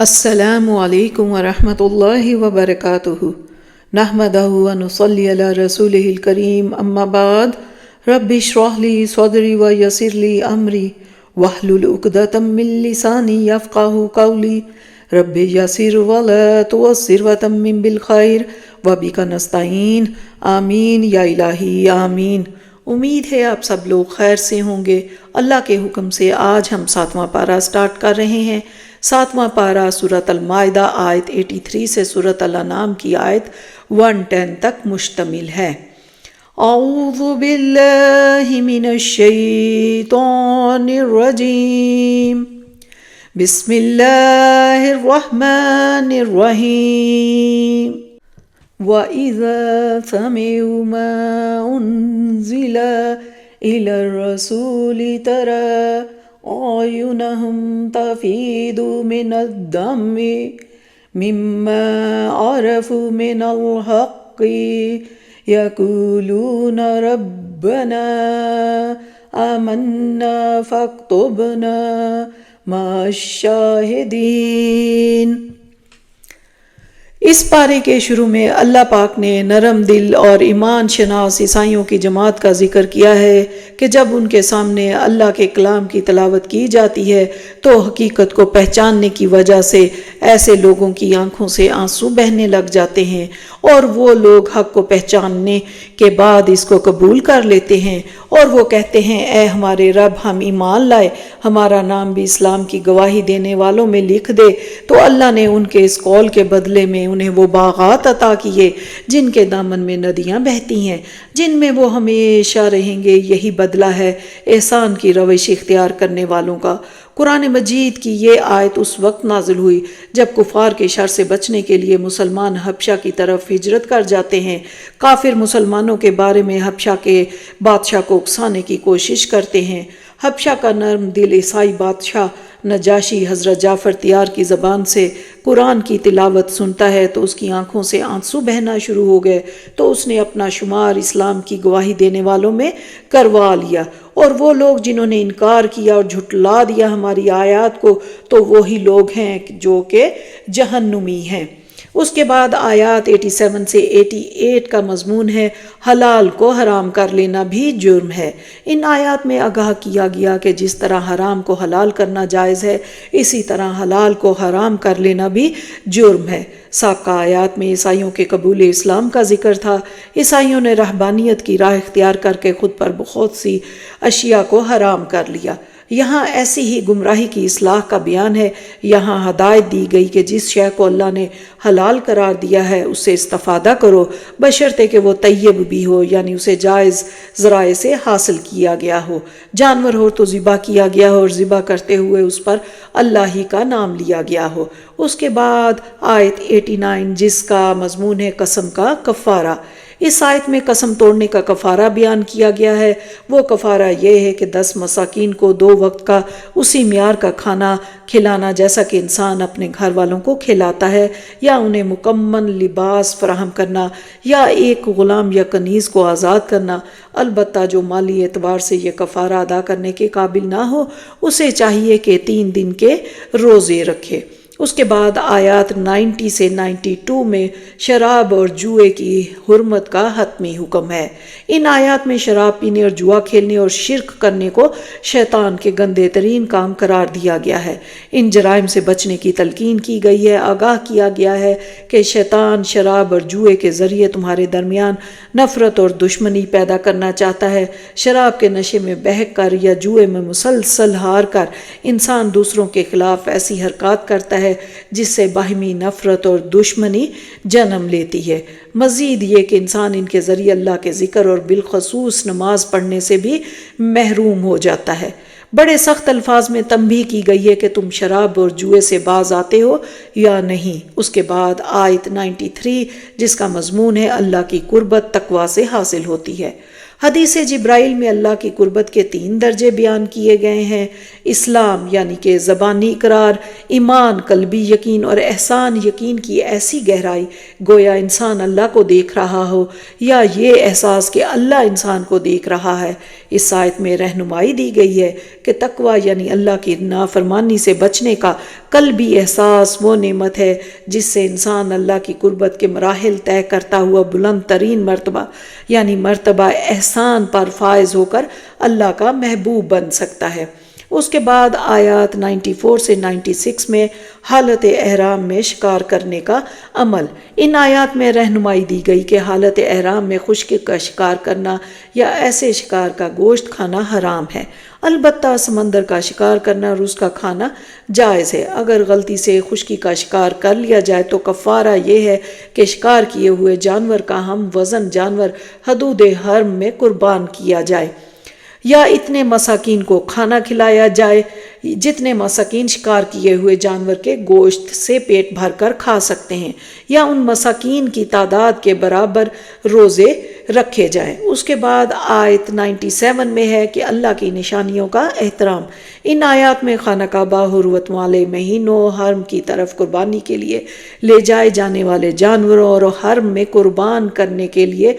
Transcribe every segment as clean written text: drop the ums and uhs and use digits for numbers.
السلام علیکم ورحمۃ اللہ وبرکاتہ نحمدہ ونصلی علی رسولہ الکریم اما بعد رب اشرح لی صدری ویسر لی امری واحلل عقدۃ من لسانی یفقہوا قولی رب یسر ولا تعسر وتمم بالخیر وبک نستعین آمین یا الہی آمین۔ امید ہے آپ سب لوگ خیر سے ہوں گے۔ اللہ کے حکم سے آج ہم 7واں پارہ سٹارٹ کر رہے ہیں۔ 7واں پارہ سورۃ المائدہ آیت 83 سے سورۃ الانعام کی آیت 110 تک مشتمل ہے۔ اعوذ باللہ من الشیطان الرجیم، بسم اللہ الرحمن الرحیم۔ وَإِذَا سَمِعُوا مَا أُنزِلَ إِلَى الرَّسُولِ تَرَىٰ أَعْيُنَهُمْ تَفِيضُ مِنَ الدَّمْعِ مِمَّا عَرَفُوا مِنَ الْحَقِّ يَقُولُونَ رَبَّنَا آمَنَّا فَاكْتُبْنَا مَعَ الشَّاهِدِينَ۔ اس پارے کے شروع میں اللہ پاک نے نرم دل اور ایمان شناس عیسائیوں کی جماعت کا ذکر کیا ہے کہ جب ان کے سامنے اللہ کے کلام کی تلاوت کی جاتی ہے تو حقیقت کو پہچاننے کی وجہ سے ایسے لوگوں کی آنکھوں سے آنسو بہنے لگ جاتے ہیں، اور وہ لوگ حق کو پہچاننے کے بعد اس کو قبول کر لیتے ہیں اور وہ کہتے ہیں اے ہمارے رب، ہم ایمان لائے، ہمارا نام بھی اسلام کی گواہی دینے والوں میں لکھ دے۔ تو اللہ نے ان کے اس قول کے بدلے میں انہیں وہ باغات عطا کیے جن کے دامن میں ندیاں بہتی ہیں، جن میں وہ ہمیشہ رہیں گے۔ یہی بدلہ ہے احسان کی روش اختیار کرنے والوں کا۔ قرآن مجید کی یہ آیت اس وقت نازل ہوئی جب کفار کے شر سے بچنے کے لیے مسلمان حبشہ کی طرف ہجرت کر جاتے ہیں۔ کافر مسلمانوں کے بارے میں حبشہ کے بادشاہ کو اکسانے کی کوشش کرتے ہیں۔ حبشہ کا نرم دل عیسائی بادشاہ نجاشی حضرت جعفر طیار کی زبان سے قرآن کی تلاوت سنتا ہے تو اس کی آنکھوں سے آنسو بہنا شروع ہو گئے، تو اس نے اپنا شمار اسلام کی گواہی دینے والوں میں کروا لیا، اور وہ لوگ جنہوں نے انکار کیا اور جھٹلا دیا ہماری آیات کو تو وہی لوگ ہیں جو کہ جہنمی ہیں۔ اس کے بعد آیات 87 سے 88 کا مضمون ہے حلال کو حرام کر لینا بھی جرم ہے۔ ان آیات میں آگاہ کیا گیا کہ جس طرح حرام کو حلال کرنا جائز ہے، اسی طرح حلال کو حرام کر لینا بھی جرم ہے۔ سابقہ آیات میں عیسائیوں کے قبول اسلام کا ذکر تھا۔ عیسائیوں نے رہبانیت کی راہ اختیار کر کے خود پر بہت سی اشیاء کو حرام کر لیا۔ یہاں ایسی ہی گمراہی کی اصلاح کا بیان ہے۔ یہاں ہدایت دی گئی کہ جس شے کو اللہ نے حلال قرار دیا ہے اس سے استفادہ کرو، بشرطے کہ وہ طیب بھی ہو، یعنی اسے جائز ذرائع سے حاصل کیا گیا ہو۔ جانور ہو تو ذبح کیا گیا ہو اور ذبح کرتے ہوئے اس پر اللہ ہی کا نام لیا گیا ہو۔ اس کے بعد آیت 89 جس کا مضمون ہے قسم کا کفارہ۔ اس آیت میں قسم توڑنے کا کفارہ بیان کیا گیا ہے۔ وہ کفارہ یہ ہے کہ 10 مساکین کو 2 وقت کا اسی معیار کا کھانا کھلانا جیسا کہ انسان اپنے گھر والوں کو کھلاتا ہے، یا انہیں مکمل لباس فراہم کرنا، یا ایک غلام یا کنیز کو آزاد کرنا۔ البتہ جو مالی اعتبار سے یہ کفارہ ادا کرنے کے قابل نہ ہو اسے چاہیے کہ 3 دن کے روزے رکھے۔ اس کے بعد آیات 90 سے 92 میں شراب اور جوئے کی حرمت کا حتمی حکم ہے۔ ان آیات میں شراب پینے اور جوا کھیلنے اور شرک کرنے کو شیطان کے گندے ترین کام قرار دیا گیا ہے۔ ان جرائم سے بچنے کی تلقین کی گئی ہے۔ آگاہ کیا گیا ہے کہ شیطان شراب اور جوئے کے ذریعے تمہارے درمیان نفرت اور دشمنی پیدا کرنا چاہتا ہے۔ شراب کے نشے میں بہک کر یا جوئے میں مسلسل ہار کر انسان دوسروں کے خلاف ایسی حرکات کرتا ہے جس سے باہمی نفرت اور دشمنی جنم لیتی ہے۔ مزید یہ کہ انسان ان کے ذریعے اللہ کے ذکر اور بالخصوص نماز پڑھنے سے بھی محروم ہو جاتا ہے۔ بڑے سخت الفاظ میں تنبیہ کی گئی ہے کہ تم شراب اور جوئے سے باز آتے ہو یا نہیں۔ اس کے بعد آیت 93 جس کا مضمون ہے اللہ کی قربت تقویٰ سے حاصل ہوتی ہے۔ حدیث جبرائیل میں اللہ کی قربت کے 3 درجے بیان کیے گئے ہیں: اسلام یعنی کہ زبانی اقرار، ایمان قلبی یقین، اور احسان یقین کی ایسی گہرائی گویا انسان اللہ کو دیکھ رہا ہو، یا یہ احساس کہ اللہ انسان کو دیکھ رہا ہے۔ اس آیت میں رہنمائی دی گئی ہے کہ تقویٰ یعنی اللہ کی نافرمانی سے بچنے کا قلبی احساس وہ نعمت ہے جس سے انسان اللہ کی قربت کے مراحل طے کرتا ہوا بلند ترین مرتبہ یعنی مرتبہ احسان پر فائز ہو کر اللہ کا محبوب بن سکتا ہے۔ اس کے بعد آیات 94 سے 96 میں حالت احرام میں شکار کرنے کا عمل۔ ان آیات میں رہنمائی دی گئی کہ حالت احرام میں خشکی کا شکار کرنا یا ایسے شکار کا گوشت کھانا حرام ہے، البتہ سمندر کا شکار کرنا اور اس کا کھانا جائز ہے۔ اگر غلطی سے خشکی کا شکار کر لیا جائے تو کفارہ یہ ہے کہ شکار کیے ہوئے جانور کا ہم وزن جانور حدود حرم میں قربان کیا جائے، یا اتنے مساکین کو کھانا کھلایا جائے جتنے مساکین شکار کیے ہوئے جانور کے گوشت سے پیٹ بھر کر کھا سکتے ہیں، یا ان مساکین کی تعداد کے برابر روزے رکھے جائیں۔ اس کے بعد آیت 97 میں ہے کہ اللہ کی نشانیوں کا احترام۔ ان آیات میں خانہ کعبہ، حرمت والے مہینوں، حرم کی طرف قربانی کے لیے لے جائے جانے والے جانوروں اور حرم میں قربان کرنے کے لیے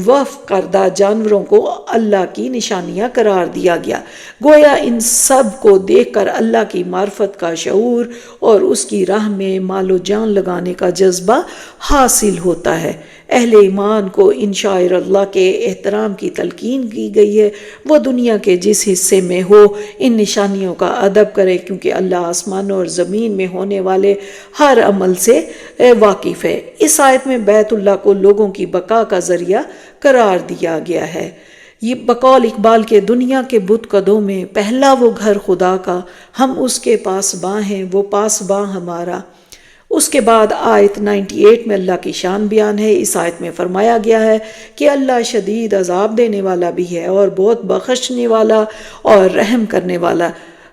وقف کردہ جانوروں کو اللہ کی نشانیاں قرار دیا گیا، گویا ان سب کو دیکھ کر اللہ کی معرفت کا شعور اور اس کی راہ میں مال و جان لگانے کا جذبہ حاصل ہوتا ہے۔ اہل ایمان کو ان شعائر اللہ کے احترام کی تلقین کی گئی ہے، وہ دنیا کے جس حصے میں ہو ان نشانیوں کا ادب کرے، کیونکہ اللہ آسمانوں اور زمین میں ہونے والے ہر عمل سے واقف ہے۔ اس آیت میں بیت اللہ کو لوگوں کی بقا کا ذریعہ قرار دیا گیا ہے۔ یہ بقول اقبال کے دنیا کے بت قدوں میں پہلا وہ گھر خدا کا، ہم اس کے پاسباں ہیں وہ پاسباں ہمارا۔ اس کے بعد آیت 98 میں اللہ کی شان بیان ہے۔ اس آیت میں فرمایا گیا ہے کہ اللہ شدید عذاب دینے والا بھی ہے اور بہت بخشنے والا اور رحم کرنے والا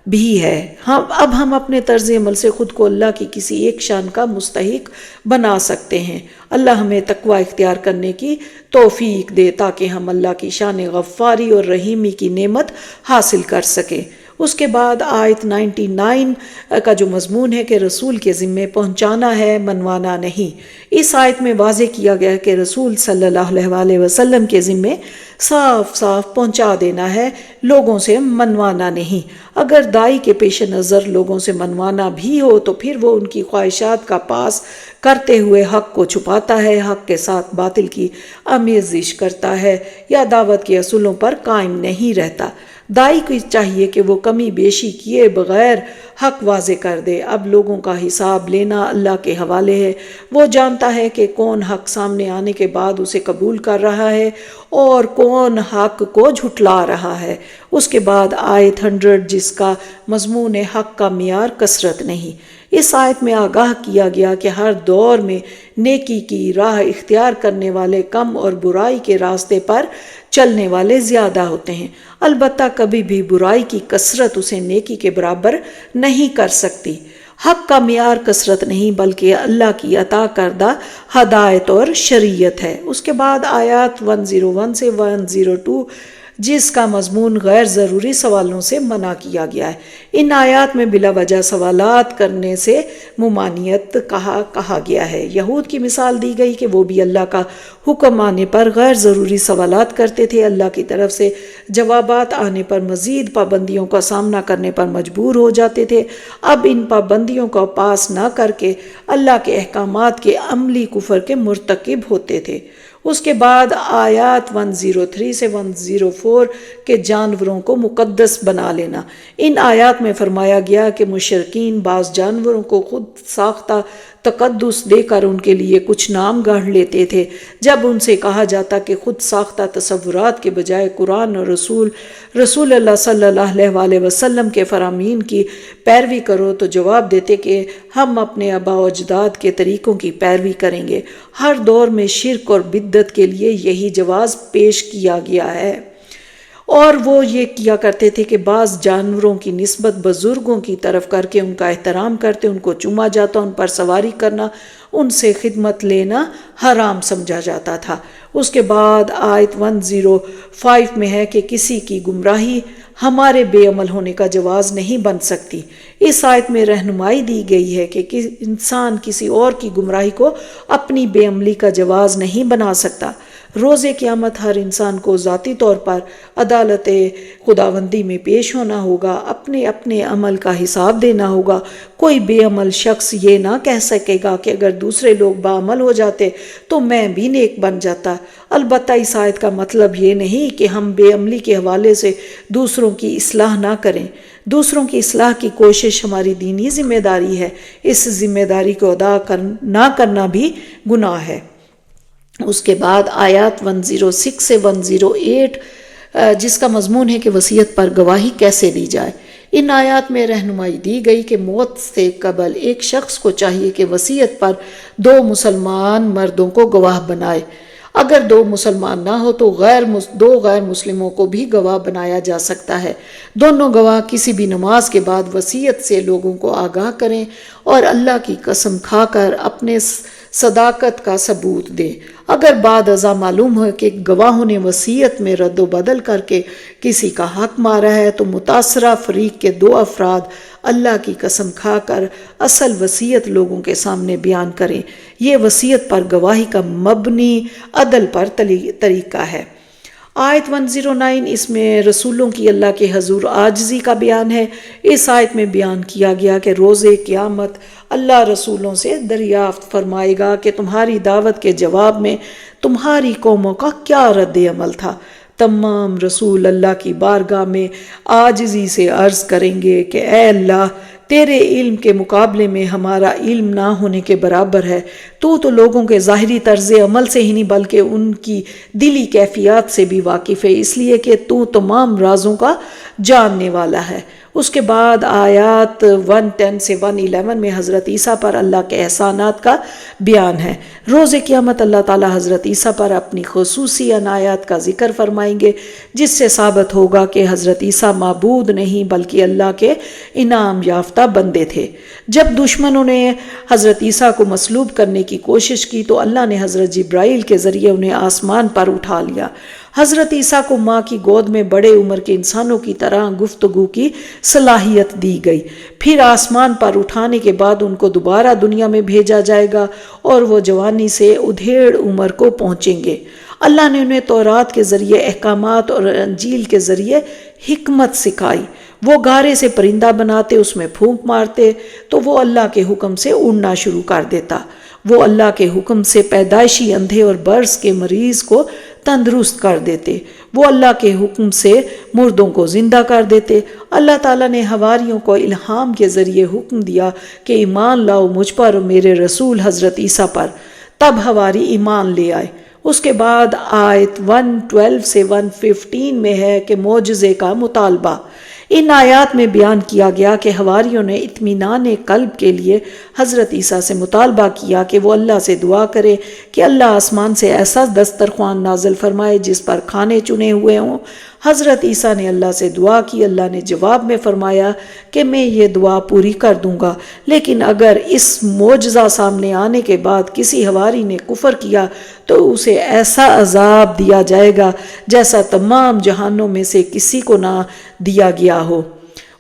بھی ہے۔ اب ہم اپنے طرز عمل سے خود کو اللہ کی کسی ایک شان کا مستحق بنا سکتے ہیں۔ اللہ ہمیں تقوی اختیار کرنے کی توفیق دے تاکہ ہم اللہ کی شان غفاری اور رحیمی کی نعمت حاصل کر سکیں۔ اس کے بعد آیت 99 کا جو مضمون ہے کہ رسول کے ذمے پہنچانا ہے، منوانا نہیں۔ اس آیت میں واضح کیا گیا کہ رسول صلی اللہ علیہ وسلم کے ذمے صاف صاف پہنچا دینا ہے، لوگوں سے منوانا نہیں۔ اگر داعی کے پیش نظر لوگوں سے منوانا بھی ہو تو پھر وہ ان کی خواہشات کا پاس کرتے ہوئے حق کو چھپاتا ہے، حق کے ساتھ باطل کی آمیزش کرتا ہے، یا دعوت کے اصولوں پر قائم نہیں رہتا۔ داعی کو چاہیے کہ وہ کمی بیشی کیے بغیر حق واضح کر دے۔ اب لوگوں کا حساب لینا اللہ کے حوالے ہے، وہ جانتا ہے کہ کون حق سامنے آنے کے بعد اسے قبول کر رہا ہے اور کون حق کو جھٹلا رہا ہے۔ اس کے بعد آیت 100 جس کا مضمون حق کا معیار کثرت نہیں۔ اس آیت میں آگاہ کیا گیا کہ ہر دور میں نیکی کی راہ اختیار کرنے والے کم اور برائی کے راستے پر چلنے والے زیادہ ہوتے ہیں، البتہ کبھی بھی برائی کی کثرت اسے نیکی کے برابر نہیں کر سکتی۔ حق کا معیار کثرت نہیں بلکہ اللہ کی عطا کردہ ہدایت اور شریعت ہے۔ اس کے بعد آیات 101 سے 102 جس کا مضمون غیر ضروری سوالوں سے منع کیا گیا ہے۔ ان آیات میں بلا وجہ سوالات کرنے سے ممانعت کہا گیا ہے۔ یہود کی مثال دی گئی کہ وہ بھی اللہ کا حکم آنے پر غیر ضروری سوالات کرتے تھے، اللہ کی طرف سے جوابات آنے پر مزید پابندیوں کا سامنا کرنے پر مجبور ہو جاتے تھے۔ اب ان پابندیوں کو پاس نہ کر کے اللہ کے احکامات کے عملی کفر کے مرتکب ہوتے تھے۔ اس کے بعد آیات 103 سے 104 کے جانوروں کو مقدس بنا لینا۔ ان آیات میں فرمایا گیا کہ مشرکین بعض جانوروں کو خود ساختہ تقدس دے کر ان کے لیے کچھ نام گڑھ لیتے تھے۔ جب ان سے کہا جاتا کہ خود ساختہ تصورات کے بجائے قرآن اور رسول اللہ صلی اللہ علیہ وسلم کے فرامین کی پیروی کرو تو جواب دیتے کہ ہم اپنے آباء و اجداد کے طریقوں کی پیروی کریں گے۔ ہر دور میں شرک اور بدعت کے لیے یہی جواز پیش کیا گیا ہے، اور وہ یہ کیا کرتے تھے کہ بعض جانوروں کی نسبت بزرگوں کی طرف کر کے ان کا احترام کرتے، ان کو چوما جاتا، ان پر سواری کرنا، ان سے خدمت لینا حرام سمجھا جاتا تھا۔ اس کے بعد آیت 105 میں ہے کہ کسی کی گمراہی ہمارے بے عمل ہونے کا جواز نہیں بن سکتی۔ اس آیت میں رہنمائی دی گئی ہے کہ انسان کسی اور کی گمراہی کو اپنی بے عملی کا جواز نہیں بنا سکتا۔ روز قیامت ہر انسان کو ذاتی طور پر عدالت خداوندی میں پیش ہونا ہوگا، اپنے اپنے عمل کا حساب دینا ہوگا۔ کوئی بے عمل شخص یہ نہ کہہ سکے گا کہ اگر دوسرے لوگ باعمل ہو جاتے تو میں بھی نیک بن جاتا۔ البتہ اس آیت کا مطلب یہ نہیں کہ ہم بے عملی کے حوالے سے دوسروں کی اصلاح نہ کریں۔ دوسروں کی اصلاح کی کوشش ہماری دینی ذمہ داری ہے۔ اس ذمہ داری کو ادا نہ کرنا بھی گناہ ہے۔ اس کے بعد آیات 106 سے 108 جس کا مضمون ہے کہ وصیت پر گواہی کیسے دی جائے۔ ان آیات میں رہنمائی دی گئی کہ موت سے قبل ایک شخص کو چاہیے کہ وصیت پر 2 مسلمان مردوں کو گواہ بنائے۔ اگر 2 مسلمان نہ ہو تو 2 غیر مسلموں کو بھی گواہ بنایا جا سکتا ہے۔ دونوں گواہ کسی بھی نماز کے بعد وصیت سے لوگوں کو آگاہ کریں اور اللہ کی قسم کھا کر اپنے صداقت کا ثبوت دیں۔ اگر بعد ازاں معلوم ہو کہ گواہوں نے وصیت میں رد و بدل کر کے کسی کا حق مارا ہے تو متاثرہ فریق کے 2 افراد اللہ کی قسم کھا کر اصل وصیت لوگوں کے سامنے بیان کریں۔ یہ وصیت پر گواہی کا مبنی عدل پر طریقہ ہے۔ آیت 109 اس میں رسولوں کی اللہ کے حضور عاجزی کا بیان ہے۔ اس آیت میں بیان کیا گیا کہ روز قیامت اللہ رسولوں سے دریافت فرمائے گا کہ تمہاری دعوت کے جواب میں تمہاری قوموں کا کیا رد عمل تھا۔ تمام رسول اللہ کی بارگاہ میں عاجزی سے عرض کریں گے کہ اے اللہ، تیرے علم کے مقابلے میں ہمارا علم نہ ہونے کے برابر ہے۔ تو لوگوں کے ظاہری طرز عمل سے ہی نہیں بلکہ ان کی دلی کیفیات سے بھی واقف ہے، اس لیے کہ تو تمام رازوں کا جاننے والا ہے۔ اس کے بعد آیات 110 سے 111 میں حضرت عیسیٰ پر اللہ کے احسانات کا بیان ہے۔ روز قیامت اللہ تعالیٰ حضرت عیسیٰ پر اپنی خصوصی عنایات کا ذکر فرمائیں گے، جس سے ثابت ہوگا کہ حضرت عیسیٰ معبود نہیں بلکہ اللہ کے انعام یافتہ بندے تھے۔ جب دشمنوں نے حضرت عیسیٰ کو مصلوب کرنے کی کوشش کی تو اللہ نے حضرت جبرائیل کے ذریعے انہیں آسمان پر اٹھا لیا۔ حضرت عیسیٰ کو ماں کی گود میں بڑے عمر کے انسانوں کی طرح گفتگو کی صلاحیت دی گئی۔ پھر آسمان پر اٹھانے کے بعد ان کو دوبارہ دنیا میں بھیجا جائے گا اور وہ جوانی سے ادھیڑ عمر کو پہنچیں گے۔ اللہ نے انہیں تورات کے ذریعے احکامات اور انجیل کے ذریعے حکمت سکھائی۔ وہ گارے سے پرندہ بناتے، اس میں پھونک مارتے تو وہ اللہ کے حکم سے اڑنا شروع کر دیتا۔ وہ اللہ کے حکم سے پیدائشی اندھے اور برس کے مریض کو تندرست کر دیتے۔ وہ اللہ کے حکم سے مردوں کو زندہ کر دیتے۔ اللہ تعالیٰ نے حواریوں کو الہام کے ذریعے حکم دیا کہ ایمان لاؤ مجھ پر اور میرے رسول حضرت عیسیٰ پر، تب حواری ایمان لے آئے۔ اس کے بعد آیت 112 سے 115 میں ہے کہ معجزے کا مطالبہ۔ ان آیات میں بیان کیا گیا کہ حواریوں نے اطمینان قلب کے لیے حضرت عیسیٰ سے مطالبہ کیا کہ وہ اللہ سے دعا کرے کہ اللہ آسمان سے ایسا دسترخوان نازل فرمائے جس پر کھانے چنے ہوئے ہوں۔ حضرت عیسیٰ نے اللہ سے دعا کی۔ اللہ نے جواب میں فرمایا کہ میں یہ دعا پوری کر دوں گا، لیکن اگر اس معجزہ سامنے آنے کے بعد کسی حواری نے کفر کیا تو اسے ایسا عذاب دیا جائے گا جیسا تمام جہانوں میں سے کسی کو نہ دیا گیا ہو۔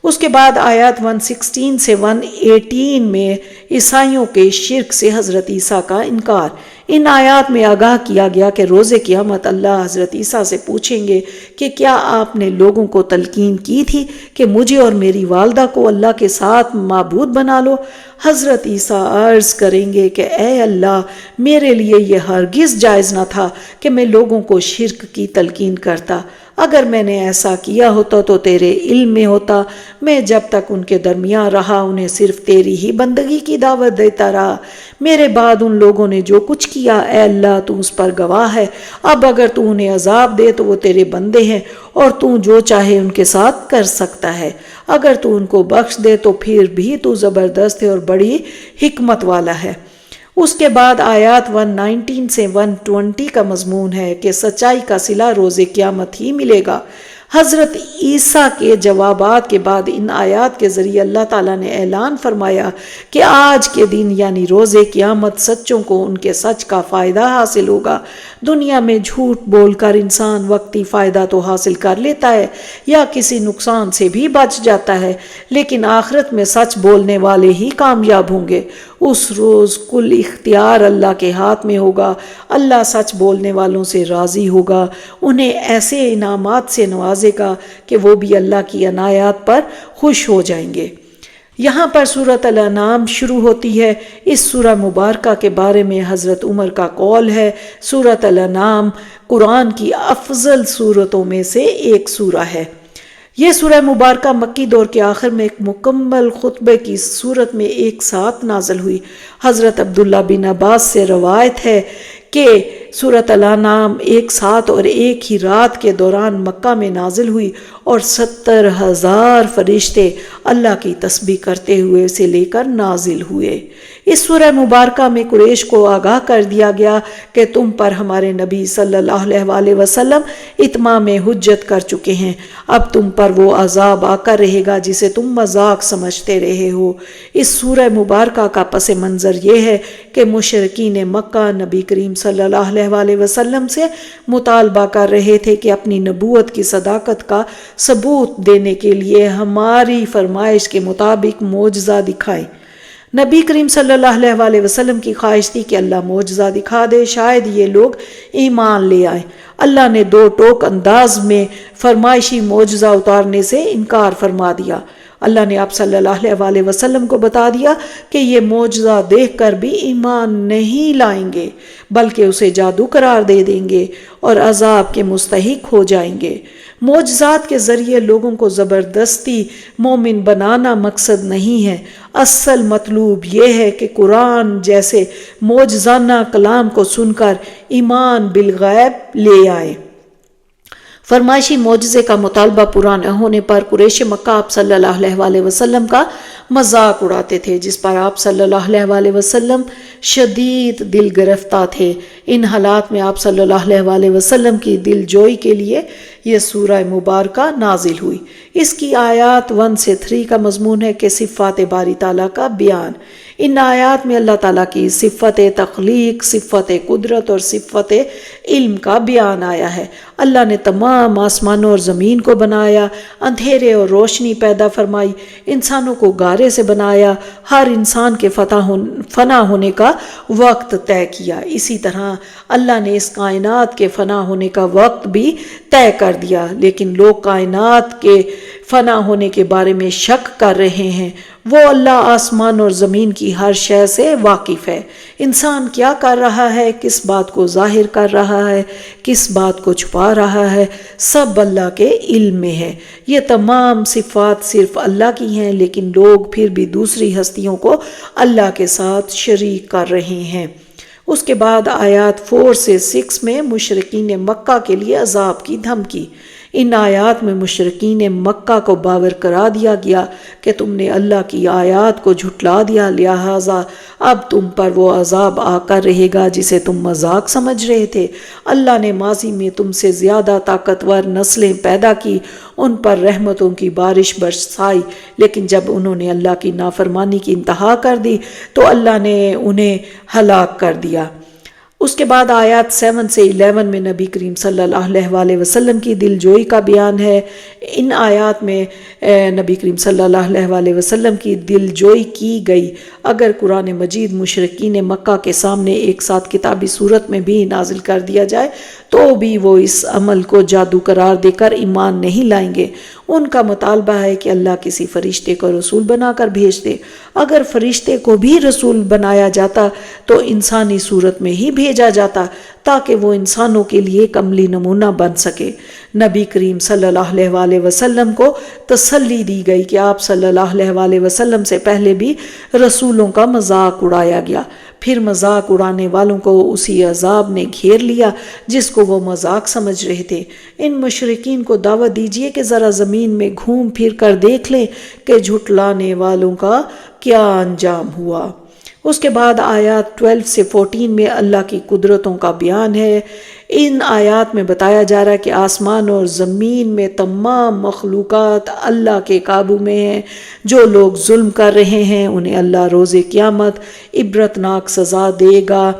اس کے بعد آیات 116 سے 118 میں عیسائیوں کے شرک سے حضرت عیسیٰ کا انکار۔ ان آیات میں آگاہ کیا گیا کہ روز قیامت اللہ حضرت عیسیٰ سے پوچھیں گے کہ کیا آپ نے لوگوں کو تلقین کی تھی کہ مجھے اور میری والدہ کو اللہ کے ساتھ معبود بنا لو؟ حضرت عیسیٰ عرض کریں گے کہ اے اللہ، میرے لیے یہ ہرگز جائز نہ تھا کہ میں لوگوں کو شرک کی تلقین کرتا۔ اگر میں نے ایسا کیا ہوتا تو تیرے علم میں ہوتا۔ میں جب تک ان کے درمیان رہا انہیں صرف تیری ہی بندگی کی دعوت دیتا رہا۔ میرے بعد ان لوگوں نے جو کچھ کیا، اے اللہ تو اس پر گواہ ہے۔ اب اگر تو انہیں عذاب دے تو وہ تیرے بندے ہیں اور تو جو چاہے ان کے ساتھ کر سکتا ہے۔ اگر تو ان کو بخش دے تو پھر بھی تو زبردست ہے اور بڑی حکمت والا ہے۔ اس کے بعد آیات 119 سے 120 کا مضمون ہے کہ سچائی کا صلہ روز قیامت ہی ملے گا۔ حضرت عیسیٰ کے جوابات کے بعد ان آیات کے ذریعے اللہ تعالیٰ نے اعلان فرمایا کہ آج کے دن یعنی روز قیامت سچوں کو ان کے سچ کا فائدہ حاصل ہوگا۔ دنیا میں جھوٹ بول کر انسان وقتی فائدہ تو حاصل کر لیتا ہے یا کسی نقصان سے بھی بچ جاتا ہے، لیکن آخرت میں سچ بولنے والے ہی کامیاب ہوں گے۔ اس روز کل اختیار اللہ کے ہاتھ میں ہوگا۔ اللہ سچ بولنے والوں سے راضی ہوگا، انہیں ایسے انعامات سے نوازے گا کہ وہ بھی اللہ کی عنایات پر خوش ہو جائیں گے۔ یہاں پر سورۃ الانعام شروع ہوتی ہے۔ اس سورہ مبارکہ کے بارے میں حضرت عمر کا قول ہے، سورۃ الانعام قرآن کی افضل سورتوں میں سے ایک سورہ ہے۔ یہ سورہ مبارکہ مکی دور کے آخر میں ایک مکمل خطبے کی صورت میں ایک ساتھ نازل ہوئی۔ حضرت عبداللہ بن عباس سے روایت ہے کہ سورۃ الانعام ایک ساتھ اور ایک ہی رات کے دوران مکہ میں نازل ہوئی اور 70,000 فرشتے اللہ کی تسبیح کرتے ہوئے اسے لے کر نازل ہوئے۔ اس سورہ مبارکہ میں قریش کو آگاہ کر دیا گیا کہ تم پر ہمارے نبی صلی اللہ علیہ وسلم اتمام حجت کر چکے ہیں، اب تم پر وہ عذاب آ کر رہے گا جسے تم مذاق سمجھتے رہے ہو۔ اس سورہ مبارکہ کا پس منظر یہ ہے کہ مشرکین مکہ نبی کریم صلی اللہ علیہ وسلم سے مطالبہ کر رہے تھے کہ اپنی نبوت کی صداقت کا ثبوت دینے کے لیے ہماری فرمائش کے مطابق معجزہ دکھائیں۔ نبی کریم صلی اللہ علیہ وسلم کی خواہش تھی کہ اللہ معجزہ دکھا دے، شاید یہ لوگ ایمان لے آئیں۔ اللہ نے دو ٹوک انداز میں فرمائشی معجزہ اتارنے سے انکار فرما دیا۔ اللہ نے آپ صلی اللہ علیہ وسلم کو بتا دیا کہ یہ معجزہ دیکھ کر بھی ایمان نہیں لائیں گے، بلکہ اسے جادو قرار دے دیں گے اور عذاب کے مستحق ہو جائیں گے۔ معجزات کے ذریعے لوگوں کو زبردستی مومن بنانا مقصد نہیں ہے، اصل مطلوب یہ ہے کہ قرآن جیسے معجزانہ کلام کو سن کر ایمان بالغیب لے آئے۔ فرمائشی معجزے کا مطالبہ پورا نہ ہونے پر قریش مکہ آپ صلی اللہ علیہ وسلم کا مذاق اڑاتے تھے، جس پر آپ صلی اللہ علیہ وسلم شدید دل گرفتہ تھے۔ ان حالات میں آپ صلی اللہ علیہ وسلم کی دل جوئی کے لیے یہ سورہ مبارکہ نازل ہوئی۔ اس کی آیات 1 سے 3 کا مضمون ہے کہ صفات باری تعالیٰ کا بیان۔ ان آیات میں اللہ تعالیٰ کی صفت تخلیق، صفت قدرت اور صفت علم کا بیان آیا ہے۔ اللہ نے تمام آسمانوں اور زمین کو بنایا، اندھیرے اور روشنی پیدا فرمائی، انسانوں کو گارے سے بنایا، ہر انسان کے فنا ہونے کا وقت طے کیا۔ اسی طرح اللہ نے اس کائنات کے فنا ہونے کا وقت بھی طے کر دیا، لیکن لوگ کائنات کے فنا ہونے کے بارے میں شک کر رہے ہیں۔ وہ اللہ آسمان اور زمین کی ہر شے سے واقف ہے۔ انسان کیا کر رہا ہے، کس بات کو ظاہر کر رہا ہے، کس بات کو چھپا رہا ہے، سب اللہ کے علم میں ہے۔ یہ تمام صفات صرف اللہ کی ہیں، لیکن لوگ پھر بھی دوسری ہستیوں کو اللہ کے ساتھ شریک کر رہے ہیں۔ اس کے بعد آیات 4 سے 6 میں مشرکین مکہ کے لیے عذاب کی دھمکی۔ ان آیات میں مشرکین مکہ کو باور کرا دیا گیا کہ تم نے اللہ کی آیات کو جھٹلا دیا، لہٰذا اب تم پر وہ عذاب آ کر رہے گا جسے تم مذاق سمجھ رہے تھے۔ اللہ نے ماضی میں تم سے زیادہ طاقتور نسلیں پیدا کی، ان پر رحمتوں کی بارش برسائی، لیکن جب انہوں نے اللہ کی نافرمانی کی انتہا کر دی تو اللہ نے انہیں ہلاک کر دیا۔ اس کے بعد آیات 7 سے 11 میں نبی کریم صلی اللہ علیہ وسلم کی دل جوئی کا بیان ہے۔ ان آیات میں نبی کریم صلی اللہ علیہ وسلم کی دل جوئی کی گئی۔ اگر قرآن مجید مشرکین مکہ کے سامنے ایک ساتھ کتابی صورت میں بھی نازل کر دیا جائے تو بھی وہ اس عمل کو جادو قرار دے کر ایمان نہیں لائیں گے۔ ان کا مطالبہ ہے کہ اللہ کسی فرشتے کو رسول بنا کر بھیج دے۔ اگر فرشتے کو بھی رسول بنایا جاتا تو انسانی صورت میں ہی بھیجا جاتا تاکہ وہ انسانوں کے لیے ایک عملی نمونہ بن سکے۔ نبی کریم صلی اللہ علیہ وسلم کو تسلی دی گئی کہ آپ صلی اللہ علیہ وسلم سے پہلے بھی رسولوں کا مذاق اڑایا گیا، پھر مذاق اڑانے والوں کو اسی عذاب نے گھیر لیا جس کو وہ مذاق سمجھ رہے تھے۔ ان مشرکین کو دعوت دیجیے کہ ذرا زمین میں گھوم پھر کر دیکھ لیں کہ جھٹلانے والوں کا کیا انجام ہوا۔ اس کے بعد آیات 12 سے 14 میں اللہ کی قدرتوں کا بیان ہے۔ ان آیات میں بتایا جا رہا ہے کہ آسمان اور زمین میں تمام مخلوقات اللہ کے قابو میں ہیں۔ جو لوگ ظلم کر رہے ہیں انہیں اللہ روز قیامت عبرتناک سزا دے گا۔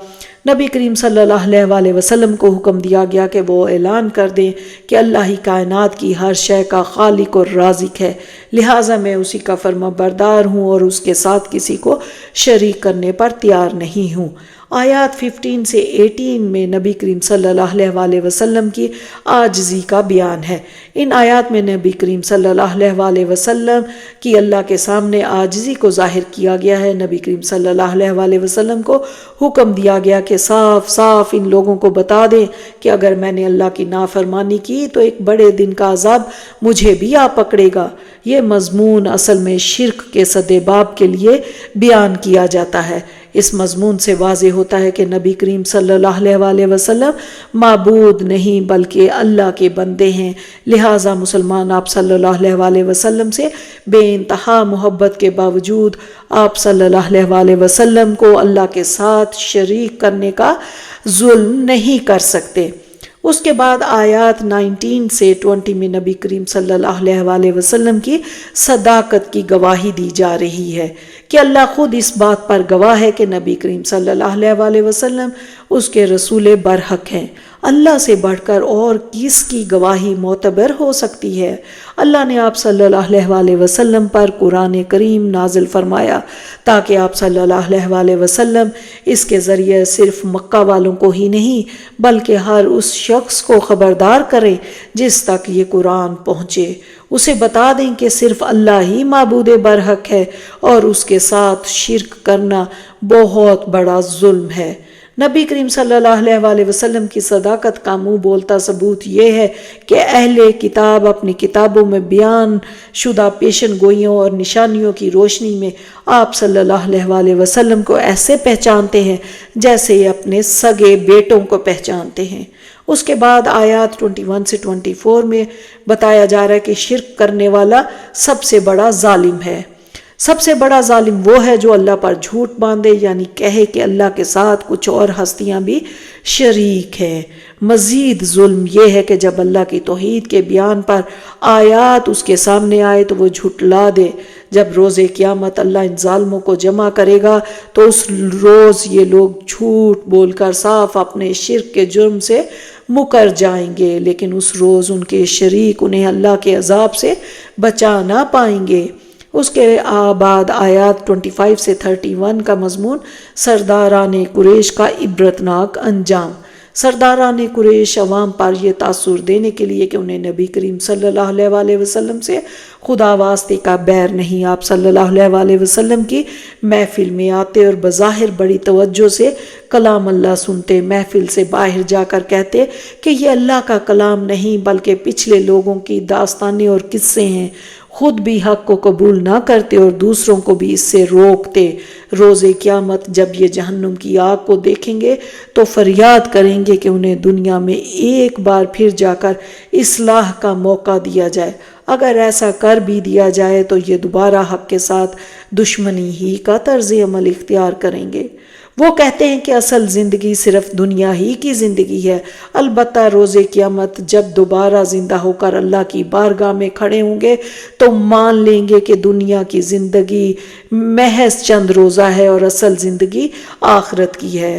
نبی کریم صلی اللہ علیہ وسلم کو حکم دیا گیا کہ وہ اعلان کر دیں کہ اللہ ہی کائنات کی ہر شے کا خالق اور رازق ہے، لہٰذا میں اسی کا فرما بردار ہوں اور اس کے ساتھ کسی کو شریک کرنے پر تیار نہیں ہوں۔ آیات 15 سے 18 میں نبی کریم صلی اللہ علیہ وسلم کی عاجزی کا بیان ہے۔ ان آیات میں نبی کریم صلی اللہ علیہ وسلم کی اللہ کے سامنے عاجزی کو ظاہر کیا گیا ہے۔ نبی کریم صلی اللہ علیہ وسلم کو حکم دیا گیا کہ صاف صاف ان لوگوں کو بتا دیں کہ اگر میں نے اللہ کی نافرمانی کی تو ایک بڑے دن کا عذاب مجھے بھی آ پکڑے گا۔ یہ مضمون اصل میں شرک کے سدباب کے لیے بیان کیا جاتا ہے۔ اس مضمون سے واضح ہوتا ہے کہ نبی کریم صلی اللہ علیہ وسلم معبود نہیں بلکہ اللہ کے بندے ہیں، لہٰذا مسلمان آپ صلی اللہ علیہ وسلم سے بے انتہا محبت کے باوجود آپ صلی اللہ علیہ وسلم کو اللہ کے ساتھ شریک کرنے کا ظلم نہیں کر سکتے۔ اس کے بعد آیات 19 سے 20 میں نبی کریم صلی اللہ علیہ وسلم کی صداقت کی گواہی دی جا رہی ہے کہ اللہ خود اس بات پر گواہ ہے کہ نبی کریم صلی اللہ علیہ وسلم اس کے رسول برحق ہیں۔ اللہ سے بڑھ کر اور کس کی گواہی معتبر ہو سکتی ہے؟ اللہ نے آپ صلی اللہ علیہ وسلم پر قرآن کریم نازل فرمایا تاکہ آپ صلی اللہ علیہ وسلم اس کے ذریعے صرف مکہ والوں کو ہی نہیں بلکہ ہر اس شخص کو خبردار کریں جس تک یہ قرآن پہنچے۔ اسے بتا دیں کہ صرف اللہ ہی معبود برحق ہے اور اس کے ساتھ شرک کرنا بہت بڑا ظلم ہے۔ نبی کریم صلی اللہ علیہ وسلم کی صداقت کا منہ بولتا ثبوت یہ ہے کہ اہل کتاب اپنی کتابوں میں بیان شدہ پیشن گوئیوں اور نشانیوں کی روشنی میں آپ صلی اللہ علیہ وسلم کو ایسے پہچانتے ہیں جیسے یہ اپنے سگے بیٹوں کو پہچانتے ہیں۔ اس کے بعد آیات 21 سے 24 میں بتایا جا رہا ہے کہ شرک کرنے والا سب سے بڑا ظالم ہے۔ سب سے بڑا ظالم وہ ہے جو اللہ پر جھوٹ باندھے، یعنی کہے کہ اللہ کے ساتھ کچھ اور ہستیاں بھی شریک ہیں۔ مزید ظلم یہ ہے کہ جب اللہ کی توحید کے بیان پر آیات اس کے سامنے آئے تو وہ جھٹلا دے۔ جب روز قیامت اللہ ان ظالموں کو جمع کرے گا تو اس روز یہ لوگ جھوٹ بول کر صاف اپنے شرک کے جرم سے مکر جائیں گے، لیکن اس روز ان کے شریک انہیں اللہ کے عذاب سے بچا نہ پائیں گے۔ اس کے بعد آیات 25 سے 31 کا مضمون سرداران قریش کا عبرتناک انجام۔ سرداران قریش عوام پر یہ تاثر دینے کے لیے کہ انہیں نبی کریم صلی اللہ علیہ وسلم سے خدا واسطے کا بیر نہیں، آپ صلی اللہ علیہ وسلم کی محفل میں آتے اور بظاہر بڑی توجہ سے کلام اللہ سنتے، محفل سے باہر جا کر کہتے کہ یہ اللہ کا کلام نہیں بلکہ پچھلے لوگوں کی داستانیں اور قصے ہیں، خود بھی حق کو قبول نہ کرتے اور دوسروں کو بھی اس سے روکتے۔ روز قیامت جب یہ جہنم کی آگ کو دیکھیں گے تو فریاد کریں گے کہ انہیں دنیا میں ایک بار پھر جا کر اصلاح کا موقع دیا جائے۔ اگر ایسا کر بھی دیا جائے تو یہ دوبارہ حق کے ساتھ دشمنی ہی کا طرز عمل اختیار کریں گے۔ وہ کہتے ہیں کہ اصل زندگی صرف دنیا ہی کی زندگی ہے، البتہ روز قیامت جب دوبارہ زندہ ہو کر اللہ کی بارگاہ میں کھڑے ہوں گے تو مان لیں گے کہ دنیا کی زندگی محض چند روزہ ہے اور اصل زندگی آخرت کی ہے۔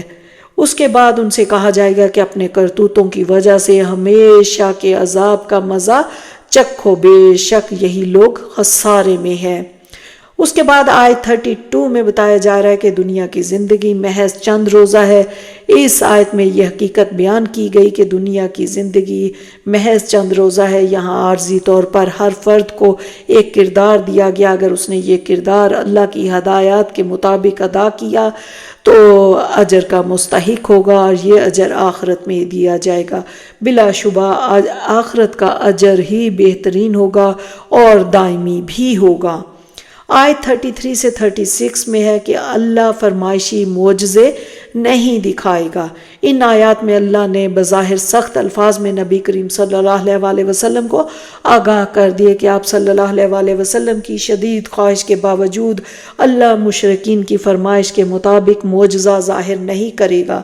اس کے بعد ان سے کہا جائے گا کہ اپنے کرتوتوں کی وجہ سے ہمیشہ کے عذاب کا مزہ چکھو، بے شک یہی لوگ خسارے میں ہیں۔ اس کے بعد آیت 32 میں بتایا جا رہا ہے کہ دنیا کی زندگی محض چند روزہ ہے۔ اس آیت میں یہ حقیقت بیان کی گئی کہ دنیا کی زندگی محض چند روزہ ہے۔ یہاں عارضی طور پر ہر فرد کو ایک کردار دیا گیا، اگر اس نے یہ کردار اللہ کی ہدایات کے مطابق ادا کیا تو اجر کا مستحق ہوگا اور یہ اجر آخرت میں دیا جائے گا۔ بلا شبہ آخرت کا اجر ہی بہترین ہوگا اور دائمی بھی ہوگا۔ آیت 33 سے 36 میں ہے کہ اللہ فرمائشی معجزے نہیں دکھائے گا۔ ان آیات میں اللہ نے بظاہر سخت الفاظ میں نبی کریم صلی اللہ علیہ وسلم کو آگاہ کر دیے کہ آپ صلی اللہ علیہ وسلم کی شدید خواہش کے باوجود اللہ مشرکین کی فرمائش کے مطابق معجزہ ظاہر نہیں کرے گا۔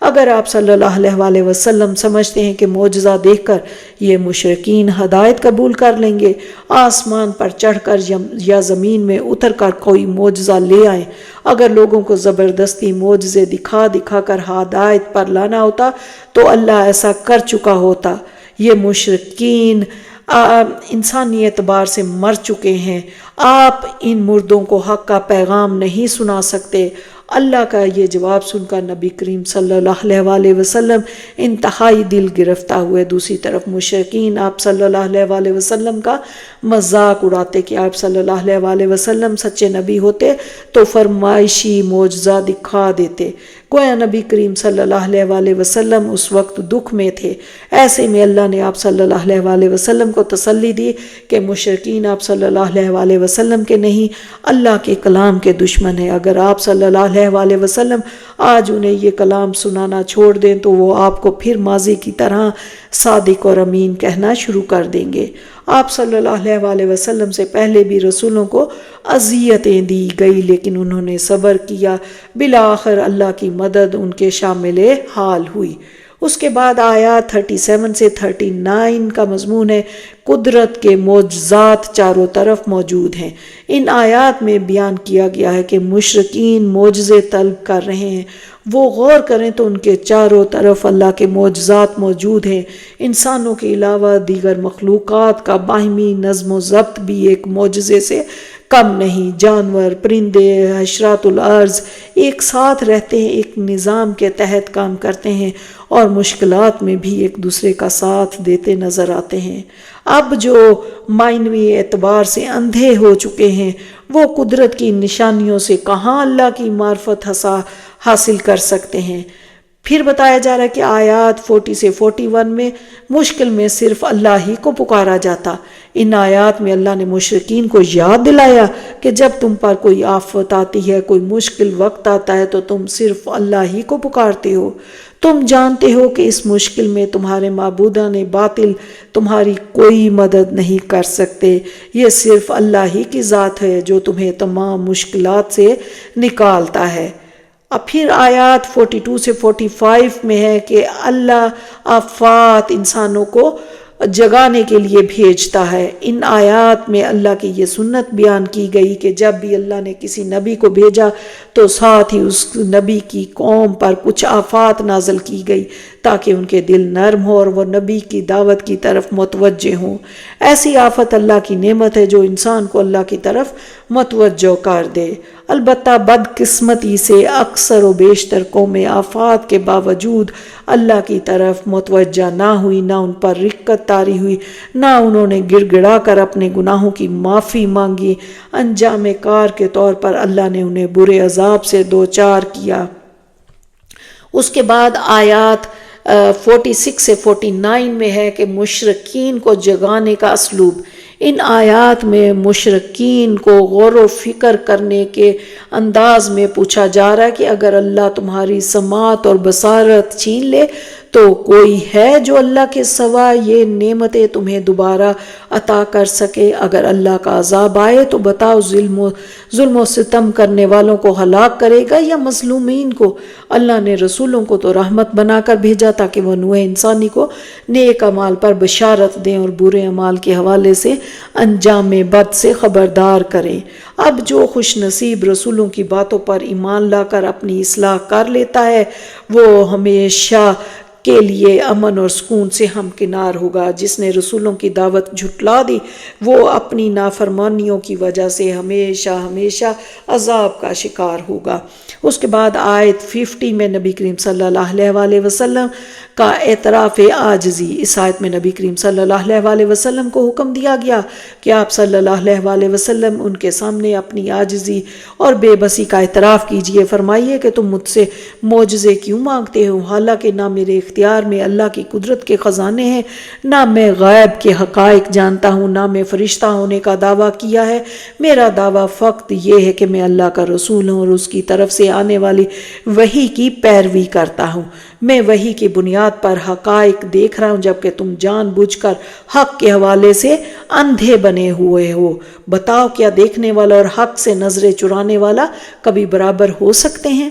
اگر آپ صلی اللہ علیہ وسلم سمجھتے ہیں کہ معجزہ دیکھ کر یہ مشرکین ہدایت قبول کر لیں گے، آسمان پر چڑھ کر یا زمین میں اتر کر کوئی معجزہ لے آئیں، اگر لوگوں کو زبردستی معجزے دکھا دکھا کر ہدایت پر لانا ہوتا تو اللہ ایسا کر چکا ہوتا۔ یہ مشرکین انسانی اعتبار سے مر چکے ہیں، آپ ان مردوں کو حق کا پیغام نہیں سنا سکتے۔ اللہ کا یہ جواب سن کر نبی کریم صلی اللہ علیہ وسلم انتہائی دل گرفتہ ہوئے۔ دوسری طرف مشرکین آپ صلی اللہ علیہ وسلم کا مذاق اڑاتے کہ آپ صلی اللہ علیہ وسلم سچے نبی ہوتے تو فرمائشی معجزہ دکھا دیتے، گویا نبی کریم صلی اللہ علیہ وسلم اس وقت دکھ میں تھے۔ ایسے میں اللہ نے آپ صلی اللہ علیہ وسلم کو تسلی دی کہ مشرکین آپ صلی اللہ علیہ وسلم کے نہیں، اللہ کے کلام کے دشمن ہیں۔ اگر آپ صلی اللہ علیہ وسلم آج انہیں یہ کلام سنانا چھوڑ دیں تو وہ آپ کو پھر ماضی کی طرح صادق اور امین کہنا شروع کر دیں گے۔ آپ صلی اللہ علیہ وسلم سے پہلے بھی رسولوں کو اذیتیں دی گئی لیکن انہوں نے صبر کیا، بالآخر اللہ کی مدد ان کے شامل حال ہوئی۔ اس کے بعد آیات 37 سے 39 کا مضمون ہے قدرت کے معجزات چاروں طرف موجود ہیں۔ ان آیات میں بیان کیا گیا ہے کہ مشرکین معجزے طلب کر رہے ہیں، وہ غور کریں تو ان کے چاروں طرف اللہ کے معجزات موجود ہیں۔ انسانوں کے علاوہ دیگر مخلوقات کا باہمی نظم و ضبط بھی ایک معجزے سے کم نہیں۔ جانور، پرندے، حشرات الارض ایک ساتھ رہتے ہیں، ایک نظام کے تحت کام کرتے ہیں اور مشکلات میں بھی ایک دوسرے کا ساتھ دیتے نظر آتے ہیں۔ اب جو معنوی اعتبار سے اندھے ہو چکے ہیں وہ قدرت کی نشانیوں سے کہاں اللہ کی معرفت حاصل کر سکتے ہیں۔ پھر بتایا جا رہا ہے کہ آیات 40 سے 41 میں مشکل میں صرف اللہ ہی کو پکارا جاتا۔ ان آیات میں اللہ نے مشرکین کو یاد دلایا کہ جب تم پر کوئی آفت آتی ہے، کوئی مشکل وقت آتا ہے تو تم صرف اللہ ہی کو پکارتے ہو۔ تم جانتے ہو کہ اس مشکل میں تمہارے معبودان باطل تمہاری کوئی مدد نہیں کر سکتے، یہ صرف اللہ ہی کی ذات ہے جو تمہیں تمام مشکلات سے نکالتا ہے۔ اب پھر آیات 42 سے 45 میں ہے کہ اللہ آفات انسانوں کو جگانے کے لیے بھیجتا ہے۔ ان آیات میں اللہ کی یہ سنت بیان کی گئی کہ جب بھی اللہ نے کسی نبی کو بھیجا تو ساتھ ہی اس نبی کی قوم پر کچھ آفات نازل کی گئی تاکہ ان کے دل نرم ہو اور وہ نبی کی دعوت کی طرف متوجہ ہوں۔ ایسی آفت اللہ کی نعمت ہے جو انسان کو اللہ کی طرف متوجہ کر دے۔ البتہ بدقسمتی سے اکثر و بیشتر قومیں آفات کے باوجود اللہ کی طرف متوجہ نہ ہوئی، نہ ان پر رقت طاری ہوئی، نہ انہوں نے گڑ گڑا کر اپنے گناہوں کی معافی مانگی۔ انجام کار کے طور پر اللہ نے انہیں برے عذاب سے دوچار کیا۔ اس کے بعد آیات 46 سے 49 میں ہے کہ مشرکین کو جگانے کا اسلوب۔ ان آیات میں مشرکین کو غور و فکر کرنے کے انداز میں پوچھا جا رہا ہے کہ اگر اللہ تمہاری سماعت اور بصارت چھین لے تو کوئی ہے جو اللہ کے سوا یہ نعمتیں تمہیں دوبارہ عطا کر سکے؟ اگر اللہ کا عذاب آئے تو بتاؤ ظلم و ستم کرنے والوں کو ہلاک کرے گا یا مظلومین کو؟ اللہ نے رسولوں کو تو رحمت بنا کر بھیجا تاکہ وہ نوع انسانی کو نیک اعمال پر بشارت دیں اور برے اعمال کے حوالے سے انجام بد سے خبردار کریں۔ اب جو خوش نصیب رسولوں کی باتوں پر ایمان لا کر اپنی اصلاح کر لیتا ہے وہ ہمیشہ کے لیے امن اور سکون سے ہمکنار ہوگا۔ جس نے رسولوں کی دعوت جھٹلا دی وہ اپنی نافرمانیوں کی وجہ سے ہمیشہ ہمیشہ عذاب کا شکار ہوگا۔ اس کے بعد آیت 50 میں نبی کریم صلی اللہ علیہ وسلم کا اعتراف عاجزی۔ اس آیت میں نبی کریم صلی اللہ علیہ وسلم کو حکم دیا گیا کہ آپ صلی اللہ علیہ وسلم ان کے سامنے اپنی عاجزی اور بے بسی کا اعتراف کیجئے۔ فرمائیے کہ تم مجھ سے معجزے کیوں مانگتے ہو، حالانکہ نہ میرے اختیار میں اللہ کی قدرت کے خزانے ہیں، نہ میں غیب کے حقائق جانتا ہوں، نہ میں فرشتہ ہونے کا دعویٰ کیا ہے۔ میرا دعویٰ فقط یہ ہے کہ میں اللہ کا رسول ہوں اور اس کی طرف سے آنے والی وحی کی پیروی کرتا ہوں۔ میں وحی کی بنیاد پر حقائق دیکھ رہا ہوں جبکہ تم جان بوجھ کر حق کے حوالے سے اندھے بنے ہوئے ہو۔ بتاؤ کیا دیکھنے والا اور حق سے نظریں چرانے والا کبھی برابر ہو سکتے ہیں؟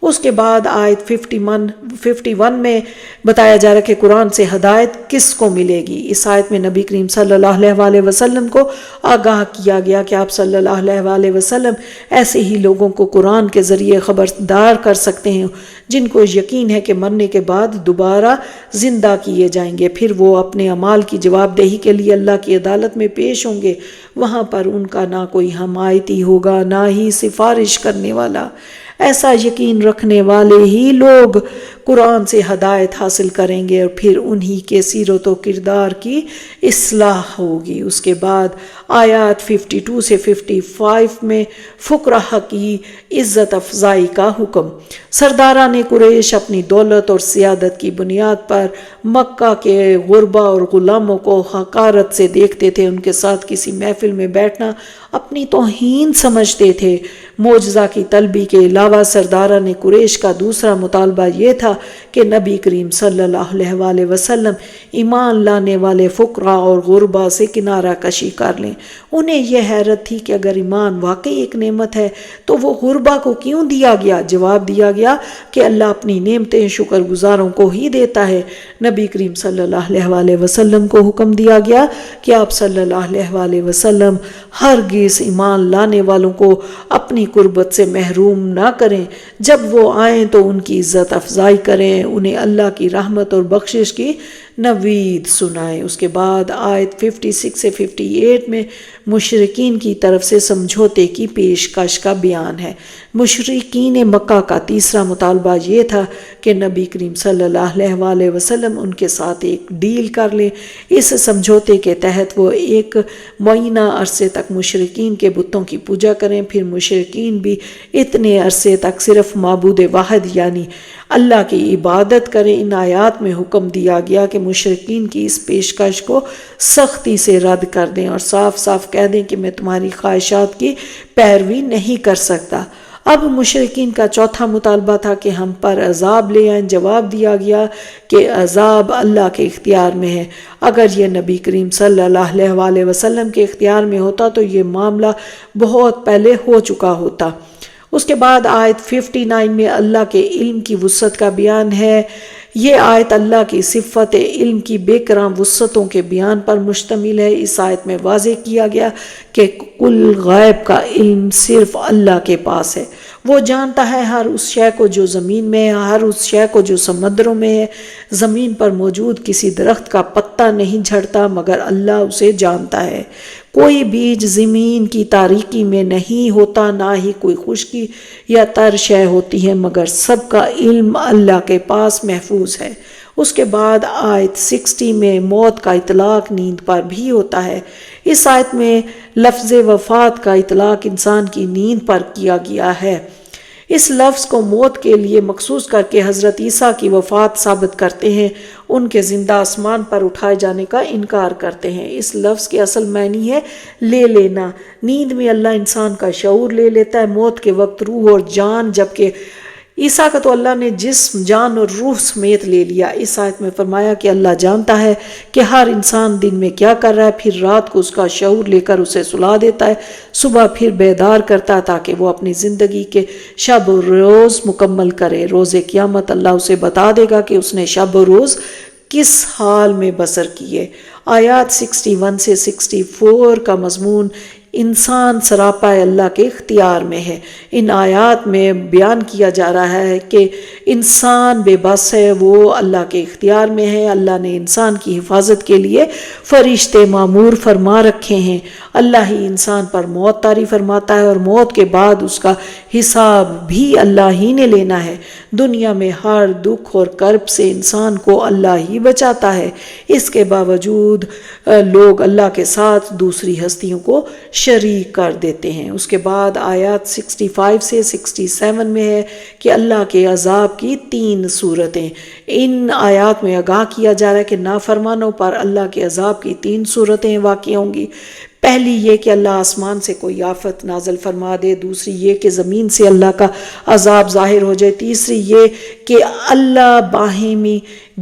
اس کے بعد آیت 51 میں بتایا جا رہا ہے کہ قرآن سے ہدایت کس کو ملے گی۔ اس آیت میں نبی کریم صلی اللہ علیہ وسلم کو آگاہ کیا گیا کہ آپ صلی اللہ علیہ وسلم ایسے ہی لوگوں کو قرآن کے ذریعے خبردار کر سکتے ہیں جن کو یقین ہے کہ مرنے کے بعد دوبارہ زندہ کیے جائیں گے، پھر وہ اپنے اعمال کی جواب دہی کے لیے اللہ کی عدالت میں پیش ہوں گے۔ وہاں پر ان کا نہ کوئی حمایتی ہوگا نہ ہی سفارش کرنے والا۔ ایسا یقین رکھنے والے ہی لوگ قرآن سے ہدایت حاصل کریں گے اور پھر انہی کے سیرت و کردار کی اصلاح ہوگی۔ اس کے بعد آیات 52 سے 55 میں فقراء کی عزت افزائی کا حکم۔ سرداران قریش اپنی دولت اور سیادت کی بنیاد پر مکہ کے غربا اور غلاموں کو حقارت سے دیکھتے تھے، ان کے ساتھ کسی محفل میں بیٹھنا اپنی توہین سمجھتے تھے۔ معجزہ کی طلبی کے علاوہ سرداران قریش کا دوسرا مطالبہ یہ تھا کہ نبی کریم صلی اللہ علیہ وسلم ایمان لانے والے فقراء اور غربا سے کنارہ کشی کر لیں۔ انہیں یہ حیرت تھی کہ اگر ایمان واقعی ایک نعمت ہے تو وہ غربا کو کیوں دیا گیا؟ جواب دیا گیا کہ اللہ اپنی نعمتیں شکر گزاروں کو ہی دیتا ہے۔ نبی کریم صلی اللہ علیہ وسلم کو حکم دیا گیا کہ آپ صلی اللہ علیہ وسلم ہرگز ایمان لانے والوں کو اپنی قربت سے محروم نہ کریں، جب وہ آئیں تو ان کی عزت افزائی کریں، انہیں اللہ کی رحمت اور بخشش کی نوید سنائیں۔ اس کے بعد آیت 56 سے 58 میں مشرکین کی طرف سے سمجھوتے کی پیشکش کا بیان ہے۔ مشرکین مکہ کا تیسرا مطالبہ یہ تھا کہ نبی کریم صلی اللہ علیہ وسلم ان کے ساتھ ایک ڈیل کر لیں۔ اس سمجھوتے کے تحت وہ ایک معینہ عرصے تک مشرکین کے بتوں کی پوجا کریں، پھر مشرکین بھی اتنے عرصے تک صرف معبود واحد یعنی اللہ کی عبادت کریں۔ ان آیات میں حکم دیا گیا کہ مشرکین کی اس پیشکش کو سختی سے رد کر دیں اور صاف صاف کہہ دیں کہ میں تمہاری خواہشات کی پیروی نہیں کر سکتا۔ اب مشرکین کا چوتھا مطالبہ تھا کہ ہم پر عذاب لے آئیں۔ جواب دیا گیا کہ عذاب اللہ کے اختیار میں ہے۔ اگر یہ نبی کریم صلی اللہ علیہ وسلم کے اختیار میں ہوتا تو یہ معاملہ بہت پہلے ہو چکا ہوتا۔ اس کے بعد آیت 59 میں اللہ کے علم کی وسعت کا بیان ہے۔ یہ آیت اللہ کی صفت علم کی بے کرام وسعتوں کے بیان پر مشتمل ہے۔ اس آیت میں واضح کیا گیا کہ کل غیب کا علم صرف اللہ کے پاس ہے۔ وہ جانتا ہے ہر اس شے کو جو زمین میں ہے، ہر اس شے کو جو سمندروں میں ہے۔ زمین پر موجود کسی درخت کا پتا نہیں جھڑتا مگر اللہ اسے جانتا ہے۔ کوئی بیج زمین کی تاریکی میں نہیں ہوتا، نہ ہی کوئی خشکی یا تر شے ہوتی ہے، مگر سب کا علم اللہ کے پاس محفوظ ہے۔ اس کے بعد آیت 60 میں موت کا اطلاق نیند پر بھی ہوتا ہے۔ اس آیت میں لفظ وفات کا اطلاق انسان کی نیند پر کیا گیا ہے۔ اس لفظ کو موت کے لیے مخصوص کر کے حضرت عیسیٰ کی وفات ثابت کرتے ہیں، ان کے زندہ آسمان پر اٹھائے جانے کا انکار کرتے ہیں۔ اس لفظ کے اصل معنی ہے لے لینا۔ نیند میں اللہ انسان کا شعور لے لیتا ہے، موت کے وقت روح اور جان، جبکہ عیسیٰ کا تو اللہ نے جسم، جان اور روح سمیت لے لیا۔ اس آیت میں فرمایا کہ اللہ جانتا ہے کہ ہر انسان دن میں کیا کر رہا ہے، پھر رات کو اس کا شعور لے کر اسے سلا دیتا ہے، صبح پھر بیدار کرتا ہے تاکہ وہ اپنی زندگی کے شب و روز مکمل کرے۔ روز قیامت اللہ اسے بتا دے گا کہ اس نے شب و روز کس حال میں بسر کیے۔ آیات 61 سے 64 کا مضمون انسان سراپا اللہ کے اختیار میں ہے۔ ان آیات میں بیان کیا جا رہا ہے کہ انسان بے بس ہے، وہ اللہ کے اختیار میں ہے۔ اللہ نے انسان کی حفاظت کے لیے فرشتے مامور فرما رکھے ہیں۔ اللہ ہی انسان پر موت طاری فرماتا ہے اور موت کے بعد اس کا حساب بھی اللہ ہی نے لینا ہے۔ دنیا میں ہر دکھ اور کرب سے انسان کو اللہ ہی بچاتا ہے۔ اس کے باوجود لوگ اللہ کے ساتھ دوسری ہستیوں کو شریک کر دیتے ہیں۔ اس کے بعد آیات 65 سے 67 میں ہے کہ اللہ کے عذاب کی 3 صورتیں۔ ان آیات میں آگاہ کیا جا رہا ہے کہ نافرمانوں پر اللہ کے عذاب کی 3 صورتیں واقع ہوں گی۔ پہلی یہ کہ اللہ آسمان سے کوئی آفت نازل فرما دے، دوسری یہ کہ زمین سے اللہ کا عذاب ظاہر ہو جائے، تیسری یہ کہ اللہ باہمی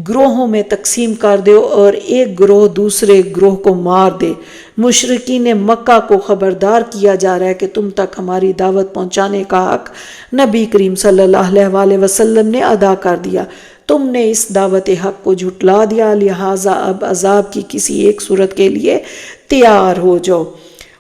گروہوں میں تقسیم کر دے اور ایک گروہ دوسرے گروہ کو مار دے۔ مشرکین مکہ کو خبردار کیا جا رہا ہے کہ تم تک ہماری دعوت پہنچانے کا حق نبی کریم صلی اللہ علیہ وسلم نے ادا کر دیا، تم نے اس دعوت حق کو جھٹلا دیا، لہٰذا اب عذاب کی کسی ایک صورت کے لیے تیار ہو جاؤ۔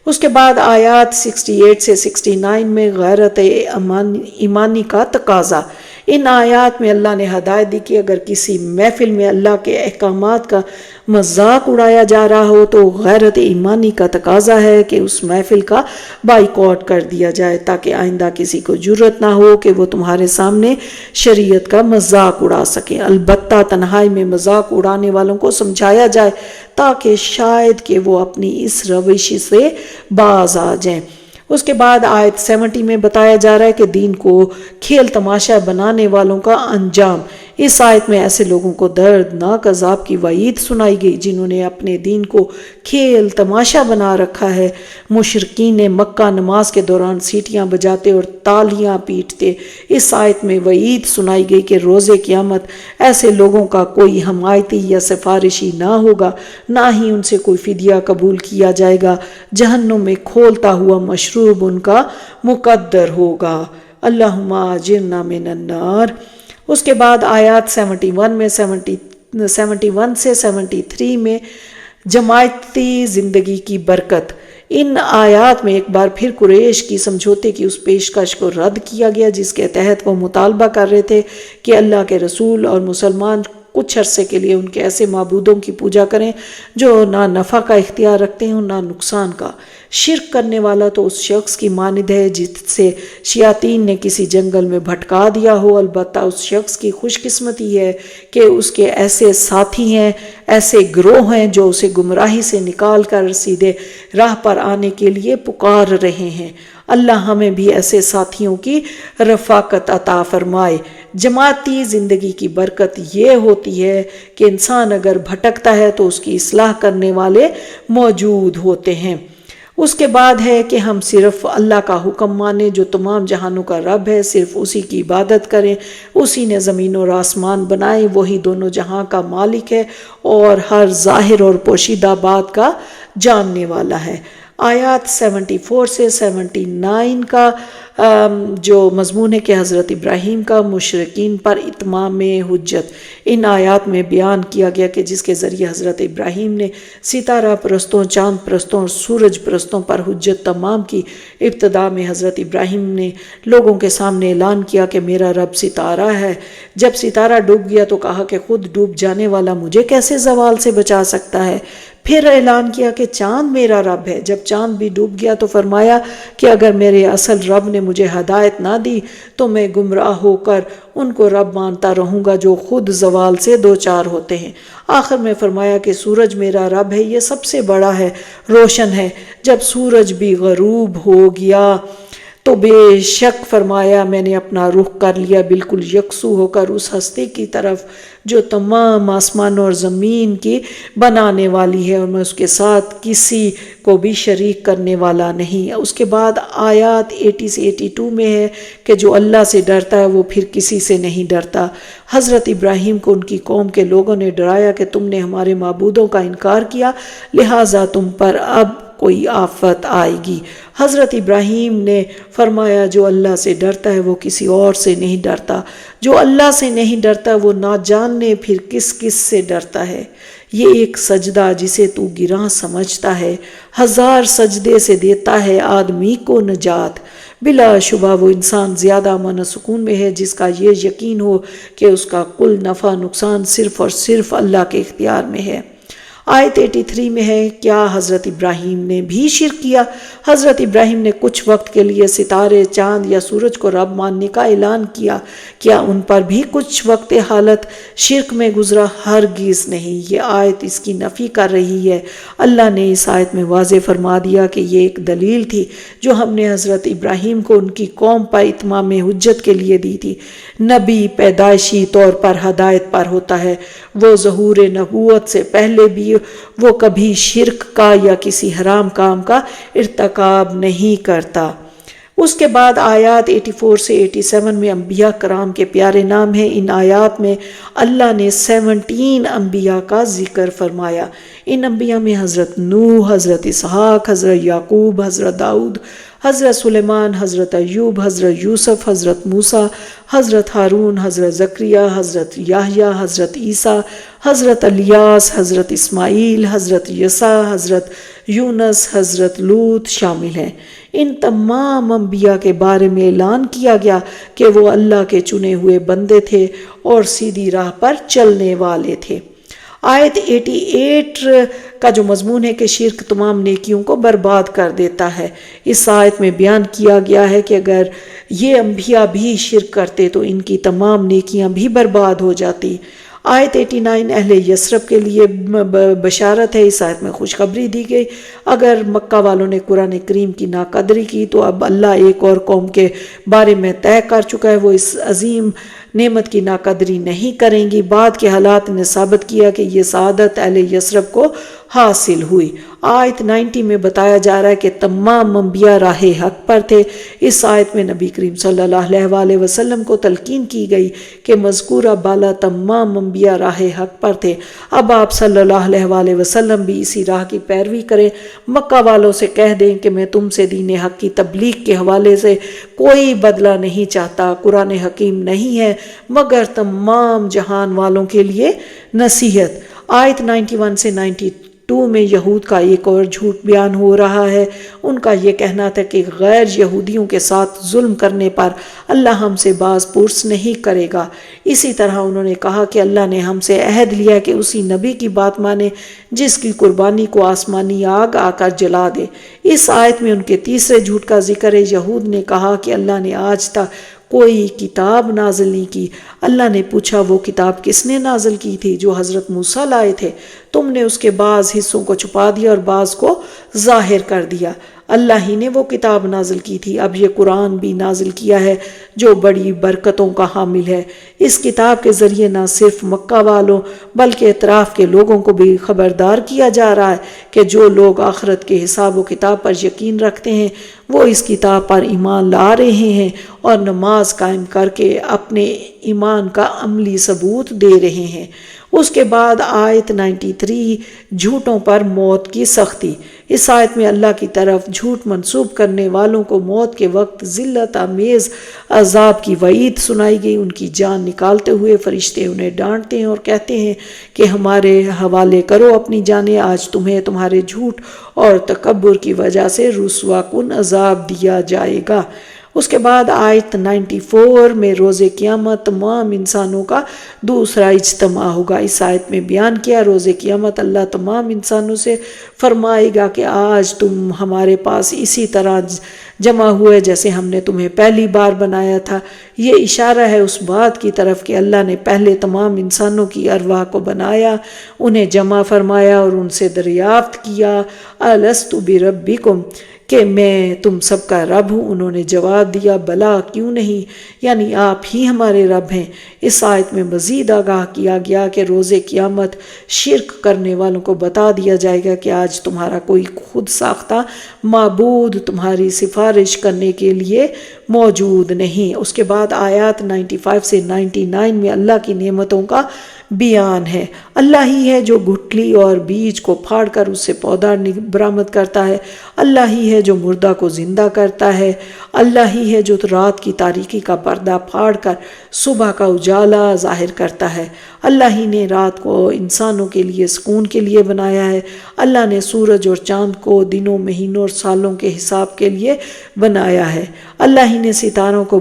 اس کے بعد آیات 68 سے 69 میں غیرت ایمانی کا تقاضا۔ ان آیات میں اللہ نے ہدایت دی کہ اگر کسی محفل میں اللہ کے احکامات کا مذاق اڑایا جا رہا ہو تو غیرت ایمانی کا تقاضا ہے کہ اس محفل کا بائیکاٹ کر دیا جائے، تاکہ آئندہ کسی کو جرأت نہ ہو کہ وہ تمہارے سامنے شریعت کا مذاق اڑا سکے۔ البتہ تنہائی میں مذاق اڑانے والوں کو سمجھایا جائے تاکہ شاید کہ وہ اپنی اس روش سے باز آ جائیں۔ اس کے بعد آیت 70 میں بتایا جا رہا ہے کہ دین کو کھیل تماشا بنانے والوں کا انجام۔ اس آیت میں ایسے لوگوں کو دردناک عذاب کی وعید سنائی گئی جنہوں نے اپنے دین کو کھیل تماشا بنا رکھا ہے۔ مشرکین مکہ نماز کے دوران سیٹیاں بجاتے اور تالیاں پیٹتے۔ اس آیت میں وعید سنائی گئی کہ روز قیامت ایسے لوگوں کا کوئی حمایتی یا سفارشی نہ ہوگا، نہ ہی ان سے کوئی فدیہ قبول کیا جائے گا، جہنم میں کھولتا ہوا مشروب ان کا مقدر ہوگا۔ اللہم اجرنا من النار۔ اس کے بعد آیات 71 سے 73 میں جماعتی زندگی کی برکت۔ ان آیات میں ایک بار پھر قریش کی سمجھوتے کی اس پیشکش کو رد کیا گیا جس کے تحت وہ مطالبہ کر رہے تھے کہ اللہ کے رسول اور مسلمان کچھ عرصے کے لیے ان کے ایسے معبودوں کی پوجا کریں جو نہ نفع کا اختیار رکھتے ہیں نہ نقصان کا۔ شرک کرنے والا تو اس شخص کی مانند ہے جس سے شیاطین نے کسی جنگل میں بھٹکا دیا ہو، البتہ اس شخص کی خوش قسمتی ہے کہ اس کے ایسے ساتھی ہیں، ایسے گروہ ہیں جو اسے گمراہی سے نکال کر سیدھے راہ پر آنے کے لیے پکار رہے ہیں۔ اللہ ہمیں بھی ایسے ساتھیوں کی رفاقت عطا فرمائے۔ جماعتی زندگی کی برکت یہ ہوتی ہے کہ انسان اگر بھٹکتا ہے تو اس کی اصلاح کرنے والے موجود ہوتے ہیں۔ اس کے بعد ہے کہ ہم صرف اللہ کا حکم مانیں جو تمام جہانوں کا رب ہے، صرف اسی کی عبادت کریں، اسی نے زمین اور آسمان بنائے، وہی دونوں جہاں کا مالک ہے اور ہر ظاہر اور پوشیدہ بات کا جاننے والا ہے۔ آیات 74 سے 79 کا جو مضمون ہے کہ حضرت ابراہیم کا مشرکین پر اتمام حجت۔ ان آیات میں بیان کیا گیا کہ جس کے ذریعے حضرت ابراہیم نے ستارہ پرستوں، چاند پرستوں اور سورج پرستوں پر حجت تمام کی۔ ابتدا میں حضرت ابراہیم نے لوگوں کے سامنے اعلان کیا کہ میرا رب ستارہ ہے۔ جب ستارہ ڈوب گیا تو کہا کہ خود ڈوب جانے والا مجھے کیسے زوال سے بچا سکتا ہے؟ پھر اعلان کیا کہ چاند میرا رب ہے۔ جب چاند بھی ڈوب گیا تو فرمایا کہ اگر میرے اصل رب نے مجھے ہدایت نہ دی تو میں گمراہ ہو کر ان کو رب مانتا رہوں گا جو خود زوال سے دوچار ہوتے ہیں۔ آخر میں فرمایا کہ سورج میرا رب ہے، یہ سب سے بڑا ہے، روشن ہے۔ جب سورج بھی غروب ہو گیا تو بے شک فرمایا میں نے اپنا رخ کر لیا بالکل یکسو ہو کر اس ہستی کی طرف جو تمام آسمان اور زمین کی بنانے والی ہے اور میں اس کے ساتھ کسی کو بھی شریک کرنے والا نہیں۔ اس کے بعد آیات 80 سے 82 میں ہے کہ جو اللہ سے ڈرتا ہے وہ پھر کسی سے نہیں ڈرتا۔ حضرت ابراہیم کو ان کی قوم کے لوگوں نے ڈرایا کہ تم نے ہمارے معبودوں کا انکار کیا، لہٰذا تم پر اب کوئی آفت آئے گی۔ حضرت ابراہیم نے فرمایا جو اللہ سے ڈرتا ہے وہ کسی اور سے نہیں ڈرتا، جو اللہ سے نہیں ڈرتا وہ نہ جاننے پھر کس سے ڈرتا ہے۔ یہ ایک سجدہ جسے تو گراں سمجھتا ہے 1000 سجدے سے دیتا ہے آدمی کو نجات۔ بلا شبہ وہ انسان زیادہ امن و سکون میں ہے جس کا یہ یقین ہو کہ اس کا کل نفع نقصان صرف اور صرف اللہ کے اختیار میں ہے۔ آیت 83 میں ہے کیا حضرت ابراہیم نے بھی شرک کیا؟ حضرت ابراہیم نے کچھ وقت کے لیے ستارے، چاند یا سورج کو رب ماننے کا اعلان کیا، کیا ان پر بھی کچھ وقت حالت شرک میں گزرا؟ ہرگز نہیں۔ یہ آیت اس کی نفی کر رہی ہے۔ اللہ نے اس آیت میں واضح فرما دیا کہ یہ ایک دلیل تھی جو ہم نے حضرت ابراہیم کو ان کی قوم پر اتمام حجت کے لیے دی تھی۔ نبی پیدائشی طور پر ہدایت پر ہوتا ہے، وہ ظہور نبوت سے پہلے بھی وہ کبھی شرک کا یا کسی حرام کام کا ارتکاب نہیں کرتا۔ اس کے بعد آیات 84 سے 87 میں انبیاء کرام کے پیارے نام ہیں۔ ان آیات میں اللہ نے 17 انبیاء کا ذکر فرمایا۔ ان انبیاء میں حضرت نوح، حضرت اسحاق، حضرت یعقوب، حضرت داؤد، حضرت سلیمان، حضرت ایوب، حضرت یوسف، حضرت موسیٰ، حضرت ہارون، حضرت زکریا، حضرت یحییٰ، حضرت عیسیٰ، حضرت الیاس، حضرت اسماعیل، حضرت یسع، حضرت یونس، حضرت لوط شامل ہیں۔ ان تمام انبیاء کے بارے میں اعلان کیا گیا کہ وہ اللہ کے چنے ہوئے بندے تھے اور سیدھی راہ پر چلنے والے تھے۔ آیت 88 کا جو مضمون ہے کہ شرک تمام نیکیوں کو برباد کر دیتا ہے، اس آیت میں بیان کیا گیا ہے کہ اگر یہ انبیاء بھی شرک کرتے تو ان کی تمام نیکیاں بھی برباد ہو جاتی۔ آیت 89 اہل یثرب کے لیے بشارت ہے۔ اس آیت میں خوشخبری دی گئی، اگر مکہ والوں نے قرآن کریم کی ناقدری کی تو اب اللہ ایک اور قوم کے بارے میں طے کر چکا ہے، وہ اس عظیم نعمت کی ناقدری نہیں کریں گی۔ بعد کے حالات نے ثابت کیا کہ یہ سعادت اہل یثرب کو حاصل ہوئی۔ آیت 90 میں بتایا جا رہا ہے کہ تمام انبیاء راہ حق پر تھے۔ اس آیت میں نبی کریم صلی اللہ علیہ وسلم کو تلقین کی گئی کہ مذکورہ بالا تمام انبیاء راہ حق پر تھے۔ اب آپ صلی اللہ علیہ وسلم بھی اسی راہ کی پیروی کریں۔ مکہ والوں سے کہہ دیں کہ میں تم سے دین حق کی تبلیغ کے حوالے سے کوئی بدلہ نہیں چاہتا۔ قرآن حکیم نہیں ہے مگر تمام جہان والوں کے لیے نصیحت۔ آیت 91 سے 92 میں یہود کا ایک اور جھوٹ بیان ہو رہا ہے۔ ان کا یہ کہنا تھا کہ غیر یہودیوں کے ساتھ ظلم کرنے پر اللہ ہم سے باز پرس نہیں کرے گا۔ اسی طرح انہوں نے کہا کہ اللہ نے ہم سے عہد لیا کہ اسی نبی کی بات مانے جس کی قربانی کو آسمانی آگ آ کر جلا دے۔ اس آیت میں ان کے تیسرے جھوٹ کا ذکر ہے۔ یہود نے کہا کہ اللہ نے آج تک کوئی کتاب نازل نہیں کی۔ اللہ نے پوچھا وہ کتاب کس نے نازل کی تھی؟ جو حضرت موسیٰ لائے تھے۔ تم نے اس کے بعض حصوں کو چھپا دیا اور بعض کو ظاہر کر دیا۔ اللہ ہی نے وہ کتاب نازل کی تھی۔ اب یہ قرآن بھی نازل کیا ہے جو بڑی برکتوں کا حامل ہے۔ اس کتاب کے ذریعے نہ صرف مکہ والوں بلکہ اطراف کے لوگوں کو بھی خبردار کیا جا رہا ہے کہ جو لوگ آخرت کے حساب و کتاب پر یقین رکھتے ہیں وہ اس کتاب پر ایمان لا رہے ہیں اور نماز قائم کر کے اپنے ایمان کا عملی ثبوت دے رہے ہیں۔ اس کے بعد آیت 93 جھوٹوں پر موت کی سختی۔ اس آیت میں اللہ کی طرف جھوٹ منسوب کرنے والوں کو موت کے وقت ذلت آمیز عذاب کی وعید سنائی گئی۔ ان کی جان نکالتے ہوئے فرشتے انہیں ڈانٹتے ہیں اور کہتے ہیں کہ ہمارے حوالے کرو اپنی جانیں، آج تمہیں تمہارے جھوٹ اور تکبر کی وجہ سے رسوا کن عذاب دیا جائے گا۔ اس کے بعد آیت 94 میں روز قیامت تمام انسانوں کا دوسرا اجتماع ہوگا۔ اس آیت میں بیان کیا روز قیامت اللہ تمام انسانوں سے فرمائے گا کہ آج تم ہمارے پاس اسی طرح جمع ہوئے جیسے ہم نے تمہیں پہلی بار بنایا تھا۔ یہ اشارہ ہے اس بات کی طرف کہ اللہ نے پہلے تمام انسانوں کی ارواح کو بنایا، انہیں جمع فرمایا اور ان سے دریافت کیا الست بربکم کہ میں تم سب کا رب ہوں۔ انہوں نے جواب دیا بلا کیوں نہیں، یعنی آپ ہی ہمارے رب ہیں۔ اس آیت میں مزید آگاہ کیا گیا کہ روز قیامت شرک کرنے والوں کو بتا دیا جائے گا کہ آج تمہارا کوئی خود ساختہ معبود تمہاری سفارش کرنے کے لیے موجود نہیں۔ اس کے بعد آیات 95 سے 99 میں اللہ کی نعمتوں کا بیان ہے۔ اللہ ہی ہے جو گٹھلی اور بیج کو پھاڑ کر اس سے پودا برآمد کرتا ہے۔ اللہ ہی ہے جو مردہ کو زندہ کرتا ہے۔ اللہ ہی ہے جو رات کی تاریکی کا پردہ پھاڑ کر صبح کا اجالا ظاہر کرتا ہے۔ اللہ ہی نے رات کو انسانوں کے لیے سکون کے لیے بنایا ہے۔ اللہ نے سورج اور چاند کو دنوں، مہینوں اور سالوں کے حساب کے لیے بنایا ہے۔ اللہ ہی نے ستاروں کو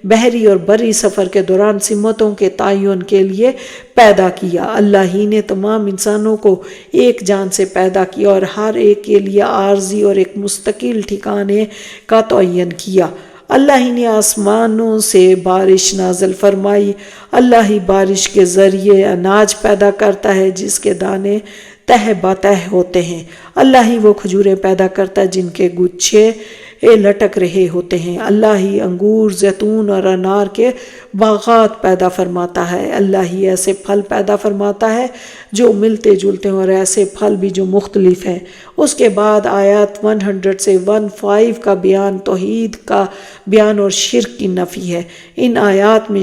بحری اور بری سفر کے دوران سمتوں کے تعین کے لیے پیدا کیا۔ اللہ ہی نے تمام انسانوں کو ایک جان سے پیدا کیا اور ہر ایک کے لیے عارضی اور ایک مستقل ٹھکانے کا تعین کیا۔ اللہ ہی نے آسمانوں سے بارش نازل فرمائی۔ اللہ ہی بارش کے ذریعے اناج پیدا کرتا ہے جس کے دانے تہ بتہ ہوتے ہیں۔ اللہ ہی وہ کھجوریں پیدا کرتا ہے جن کے گچھے لٹک رہے ہوتے ہیں۔ اللہ ہی انگور، زیتون اور انار کے باغات پیدا فرماتا ہے۔ اللہ ہی ایسے پھل پیدا فرماتا ہے جو ملتے جلتے ہیں اور ایسے پھل بھی جو مختلف ہیں۔ اس کے بعد آیات 100 سے 15 کا بیان توحید کا بیان اور شرک کی نفی ہے۔ ان آیات میں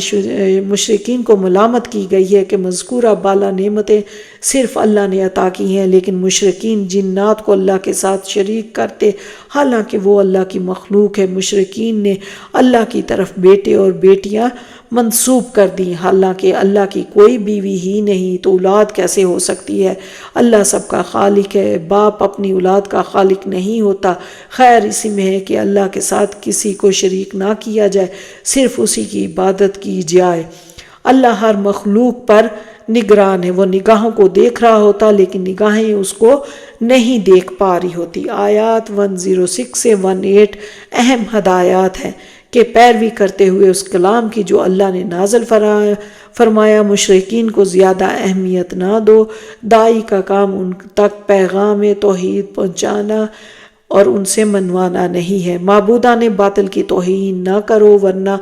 مشرکین کو ملامت کی گئی ہے کہ مذکورہ بالا نعمتیں صرف اللہ نے عطا کی ہیں، لیکن مشرکین جنات کو اللہ کے ساتھ شریک کرتے حالانکہ وہ اللہ کی مخلوق ہے۔ مشرکین نے اللہ کی طرف بیٹے اور بیٹیاں منسوب کر دی، حالانکہ اللہ کی کوئی بیوی ہی نہیں، تو اولاد کیسے ہو سکتی ہے؟ اللہ سب کا خالق ہے، باپ اپنی اولاد کا خالق نہیں ہوتا۔ خیر اسی میں ہے کہ اللہ کے ساتھ کسی کو شریک نہ کیا جائے، صرف اسی کی عبادت کی جائے۔ اللہ ہر مخلوق پر نگران ہے، وہ نگاہوں کو دیکھ رہا ہوتا لیکن نگاہیں اس کو نہیں دیکھ پا رہی ہوتی۔ آیات 106 سے 18 اہم ہدایات ہیں کہ پیروی کرتے ہوئے اس کلام کی جو اللہ نے نازل فرمایا، مشرکین کو زیادہ اہمیت نہ دو۔ داعی کا کام ان تک پیغام توحید پہنچانا اور ان سے منوانا نہیں ہے۔ معبودان باطل کی توہین نہ کرو ورنہ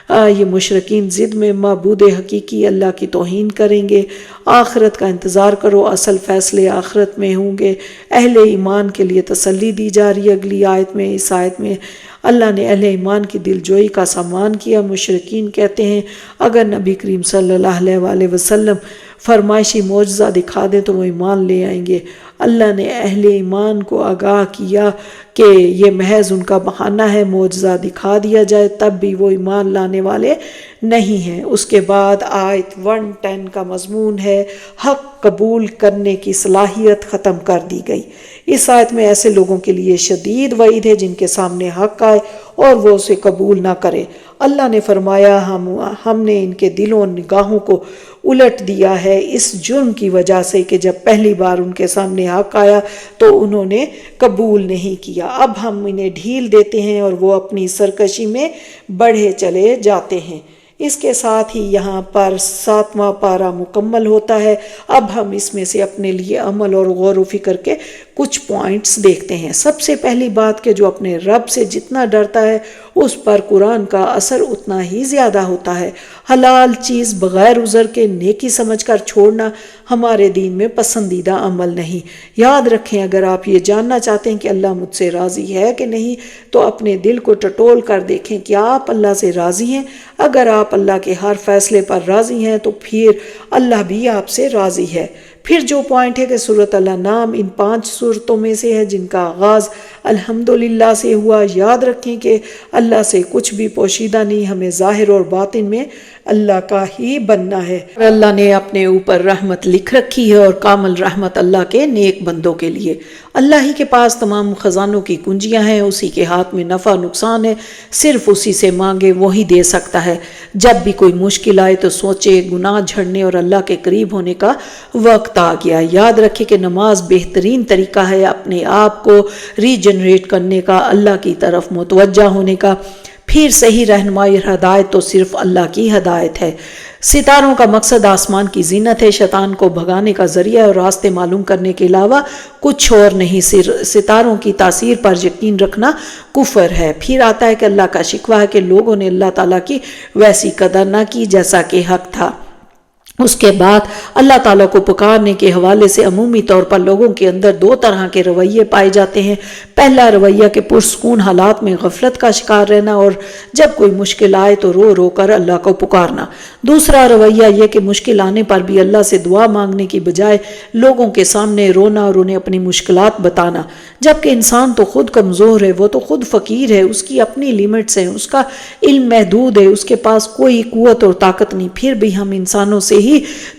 یہ مشرکین ضد میں معبود حقیقی اللہ کی توہین کریں گے۔ آخرت کا انتظار کرو، اصل فیصلے آخرت میں ہوں گے۔ اہل ایمان کے لیے تسلی دی جا رہی ہے اگلی آیت میں۔ اس آیت میں اللہ نے اہل ایمان کی دل جوئی کا سامان کیا۔ مشرکین کہتے ہیں اگر نبی کریم صلی اللہ علیہ وسلم فرمائشی معجزہ دکھا دیں تو وہ ایمان لے آئیں گے۔ اللہ نے اہل ایمان کو آگاہ کیا کہ یہ محض ان کا بہانہ ہے، معجزہ دکھا دیا جائے تب بھی وہ ایمان لانے والے نہیں ہیں۔ اس کے بعد آیت 110 کا مضمون ہے حق قبول کرنے کی صلاحیت ختم کر دی گئی۔ اس آیت میں ایسے لوگوں کے لیے شدید وعید ہے جن کے سامنے حق آئے اور وہ اسے قبول نہ کرے۔ اللہ نے فرمایا ہم نے ان کے دلوں اور نگاہوں کو الٹ دیا ہے اس جرم کی وجہ سے کہ جب پہلی بار ان کے سامنے حق آیا تو انہوں نے قبول نہیں کیا۔ اب ہم انہیں ڈھیل دیتے ہیں اور وہ اپنی سرکشی میں بڑھے چلے جاتے ہیں۔ اس کے ساتھ ہی یہاں پر 7واں پارہ مکمل ہوتا ہے۔ اب ہم اس میں سے اپنے لیے عمل اور غور و فکر کے کچھ پوائنٹس دیکھتے ہیں۔ سب سے پہلی بات کہ جو اپنے رب سے جتنا ڈرتا ہے اس پر قرآن کا اثر اتنا ہی زیادہ ہوتا ہے۔ حلال چیز بغیر عذر کے نیکی سمجھ کر چھوڑنا ہمارے دین میں پسندیدہ عمل نہیں۔ یاد رکھیں اگر آپ یہ جاننا چاہتے ہیں کہ اللہ مجھ سے راضی ہے کہ نہیں تو اپنے دل کو ٹٹول کر دیکھیں کہ آپ اللہ سے راضی ہیں۔ اگر آپ اللہ کے ہر فیصلے پر راضی ہیں تو پھر اللہ بھی آپ سے راضی ہے۔ پھر جو پوائنٹ ہے کہ سورۃ الانعام ان 5 سورتوں میں سے ہے جن کا آغاز الحمدللہ سے ہوا۔ یاد رکھیں کہ اللہ سے کچھ بھی پوشیدہ نہیں، ہمیں ظاہر اور باطن میں اللہ کا ہی بننا ہے۔ اللہ نے اپنے اوپر رحمت لکھ رکھی ہے اور کامل رحمت اللہ کے نیک بندوں کے لیے۔ اللہ ہی کے پاس تمام خزانوں کی کنجیاں ہیں، اسی کے ہاتھ میں نفع نقصان ہے، صرف اسی سے مانگے وہی دے سکتا ہے۔ جب بھی کوئی مشکل آئے تو سوچے گناہ جھڑنے اور اللہ کے قریب ہونے کا وقت آ گیا۔ یاد رکھے کہ نماز بہترین طریقہ ہے اپنے آپ کو ری جنریٹ کرنے کا، اللہ کی طرف متوجہ ہونے کا۔ پھر صحیح رہنمائی اور ہدایت تو صرف اللہ کی ہدایت ہے۔ ستاروں کا مقصد آسمان کی زینت ہے، شیطان کو بھگانے کا ذریعہ اور راستے معلوم کرنے کے علاوہ کچھ اور نہیں۔ ستاروں کی تاثیر پر یقین رکھنا کفر ہے۔ پھر آتا ہے کہ اللہ کا شکوہ ہے کہ لوگوں نے اللہ تعالیٰ کی ویسی قدر نہ کی جیسا کہ حق تھا۔ اس کے بعد اللہ تعالیٰ کو پکارنے کے حوالے سے عمومی طور پر لوگوں کے اندر 2 طرح کے رویے پائے جاتے ہیں۔ پہلا رویہ کہ پرسکون حالات میں غفلت کا شکار رہنا اور جب کوئی مشکل آئے تو رو رو کر اللہ کو پکارنا۔ دوسرا رویہ یہ کہ مشکل آنے پر بھی اللہ سے دعا مانگنے کی بجائے لوگوں کے سامنے رونا اور انہیں اپنی مشکلات بتانا۔ جبکہ انسان تو خود کمزور ہے، وہ تو خود فقیر ہے، اس کی اپنی لیمٹس ہیں، اس کا علم محدود ہے، اس کے پاس کوئی قوت اور طاقت نہیں، پھر بھی ہم انسانوں سے ہی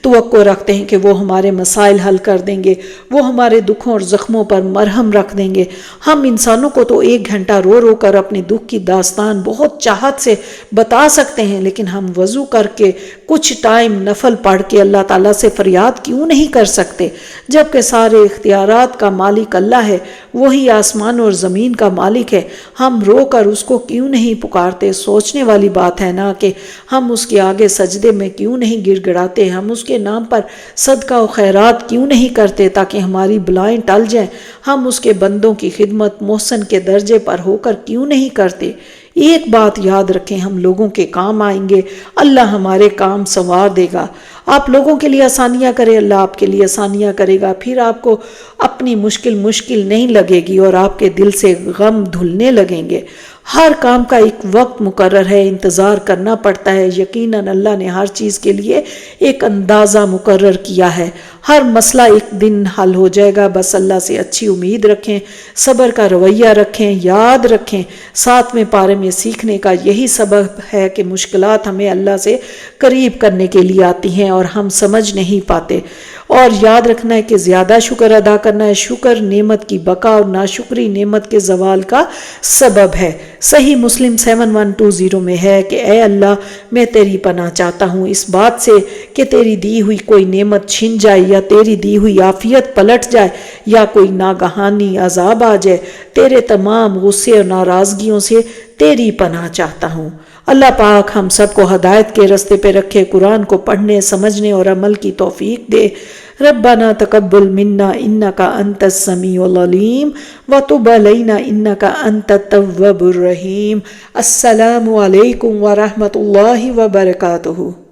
توقع رکھتے ہیں کہ وہ ہمارے مسائل حل کر دیں گے، وہ ہمارے دکھوں اور زخموں پر مرہم رکھ دیں گے۔ ہم انسانوں کو تو 1 گھنٹہ رو رو کر اپنے دکھ کی داستان بہت چاہت سے بتا سکتے ہیں، لیکن ہم وضو کر کے کچھ ٹائم نفل پڑھ کے اللہ تعالیٰ سے فریاد کیوں نہیں کر سکتے؟ جبکہ سارے اختیارات کا مالک اللہ ہے، وہی آسمان اور زمین کا مالک ہے، ہم رو کر اس کو کیوں نہیں پکارتے؟ سوچنے والی بات ہے نا کہ ہم اس کے آگے سجدے میں کیوں نہیں گر گڑاتے؟ ہم اس کے نام پر صدقہ و خیرات کیوں نہیں کرتے تاکہ ہماری بلائیں ٹل جائیں؟ ہم اس کے بندوں کی خدمت محسن کے درجے پر ہو کر کیوں نہیں کرتے؟ ایک بات یاد رکھیں، ہم لوگوں کے کام آئیں گے، اللہ ہمارے کام سنوار دے گا۔ آپ لوگوں کے لیے آسانیاں کرے، اللہ آپ کے لیے آسانیاں کرے گا، پھر آپ کو اپنی مشکل نہیں لگے گی اور آپ کے دل سے غم دھلنے لگیں گے۔ ہر کام کا ایک وقت مقرر ہے، انتظار کرنا پڑتا ہے۔ یقیناً اللہ نے ہر چیز کے لیے ایک اندازہ مقرر کیا ہے۔ ہر مسئلہ ایک دن حل ہو جائے گا، بس اللہ سے اچھی امید رکھیں، صبر کا رویہ رکھیں۔ یاد رکھیں 7ویں پارے میں سیکھنے کا یہی سبب ہے کہ مشکلات ہمیں اللہ سے قریب کرنے کے لیے آتی ہیں اور ہم سمجھ نہیں پاتے۔ اور یاد رکھنا ہے کہ زیادہ شکر ادا کرنا ہے۔ شکر نعمت کی بقا اور ناشکری نعمت کے زوال کا سبب ہے۔ صحیح مسلم 7120 میں ہے کہ اے اللہ، میں تیری پناہ چاہتا ہوں اس بات سے کہ تیری دی ہوئی کوئی نعمت چھن جائے، یا تیری دی ہوئی عافیت پلٹ جائے، یا کوئی ناگہانی عذاب آ جائے۔ تیرے تمام غصے اور ناراضگیوں سے تیری پناہ چاہتا ہوں۔ اللہ پاک ہم سب کو ہدایت کے رستے پہ رکھے، قرآن کو پڑھنے، سمجھنے اور عمل کی توفیق دے۔ ربنا تقبل منا انک انت السمیع العلیم وتب علینا انک انت التواب الرحیم۔ السلام علیکم ورحمۃ اللہ وبرکاتہ۔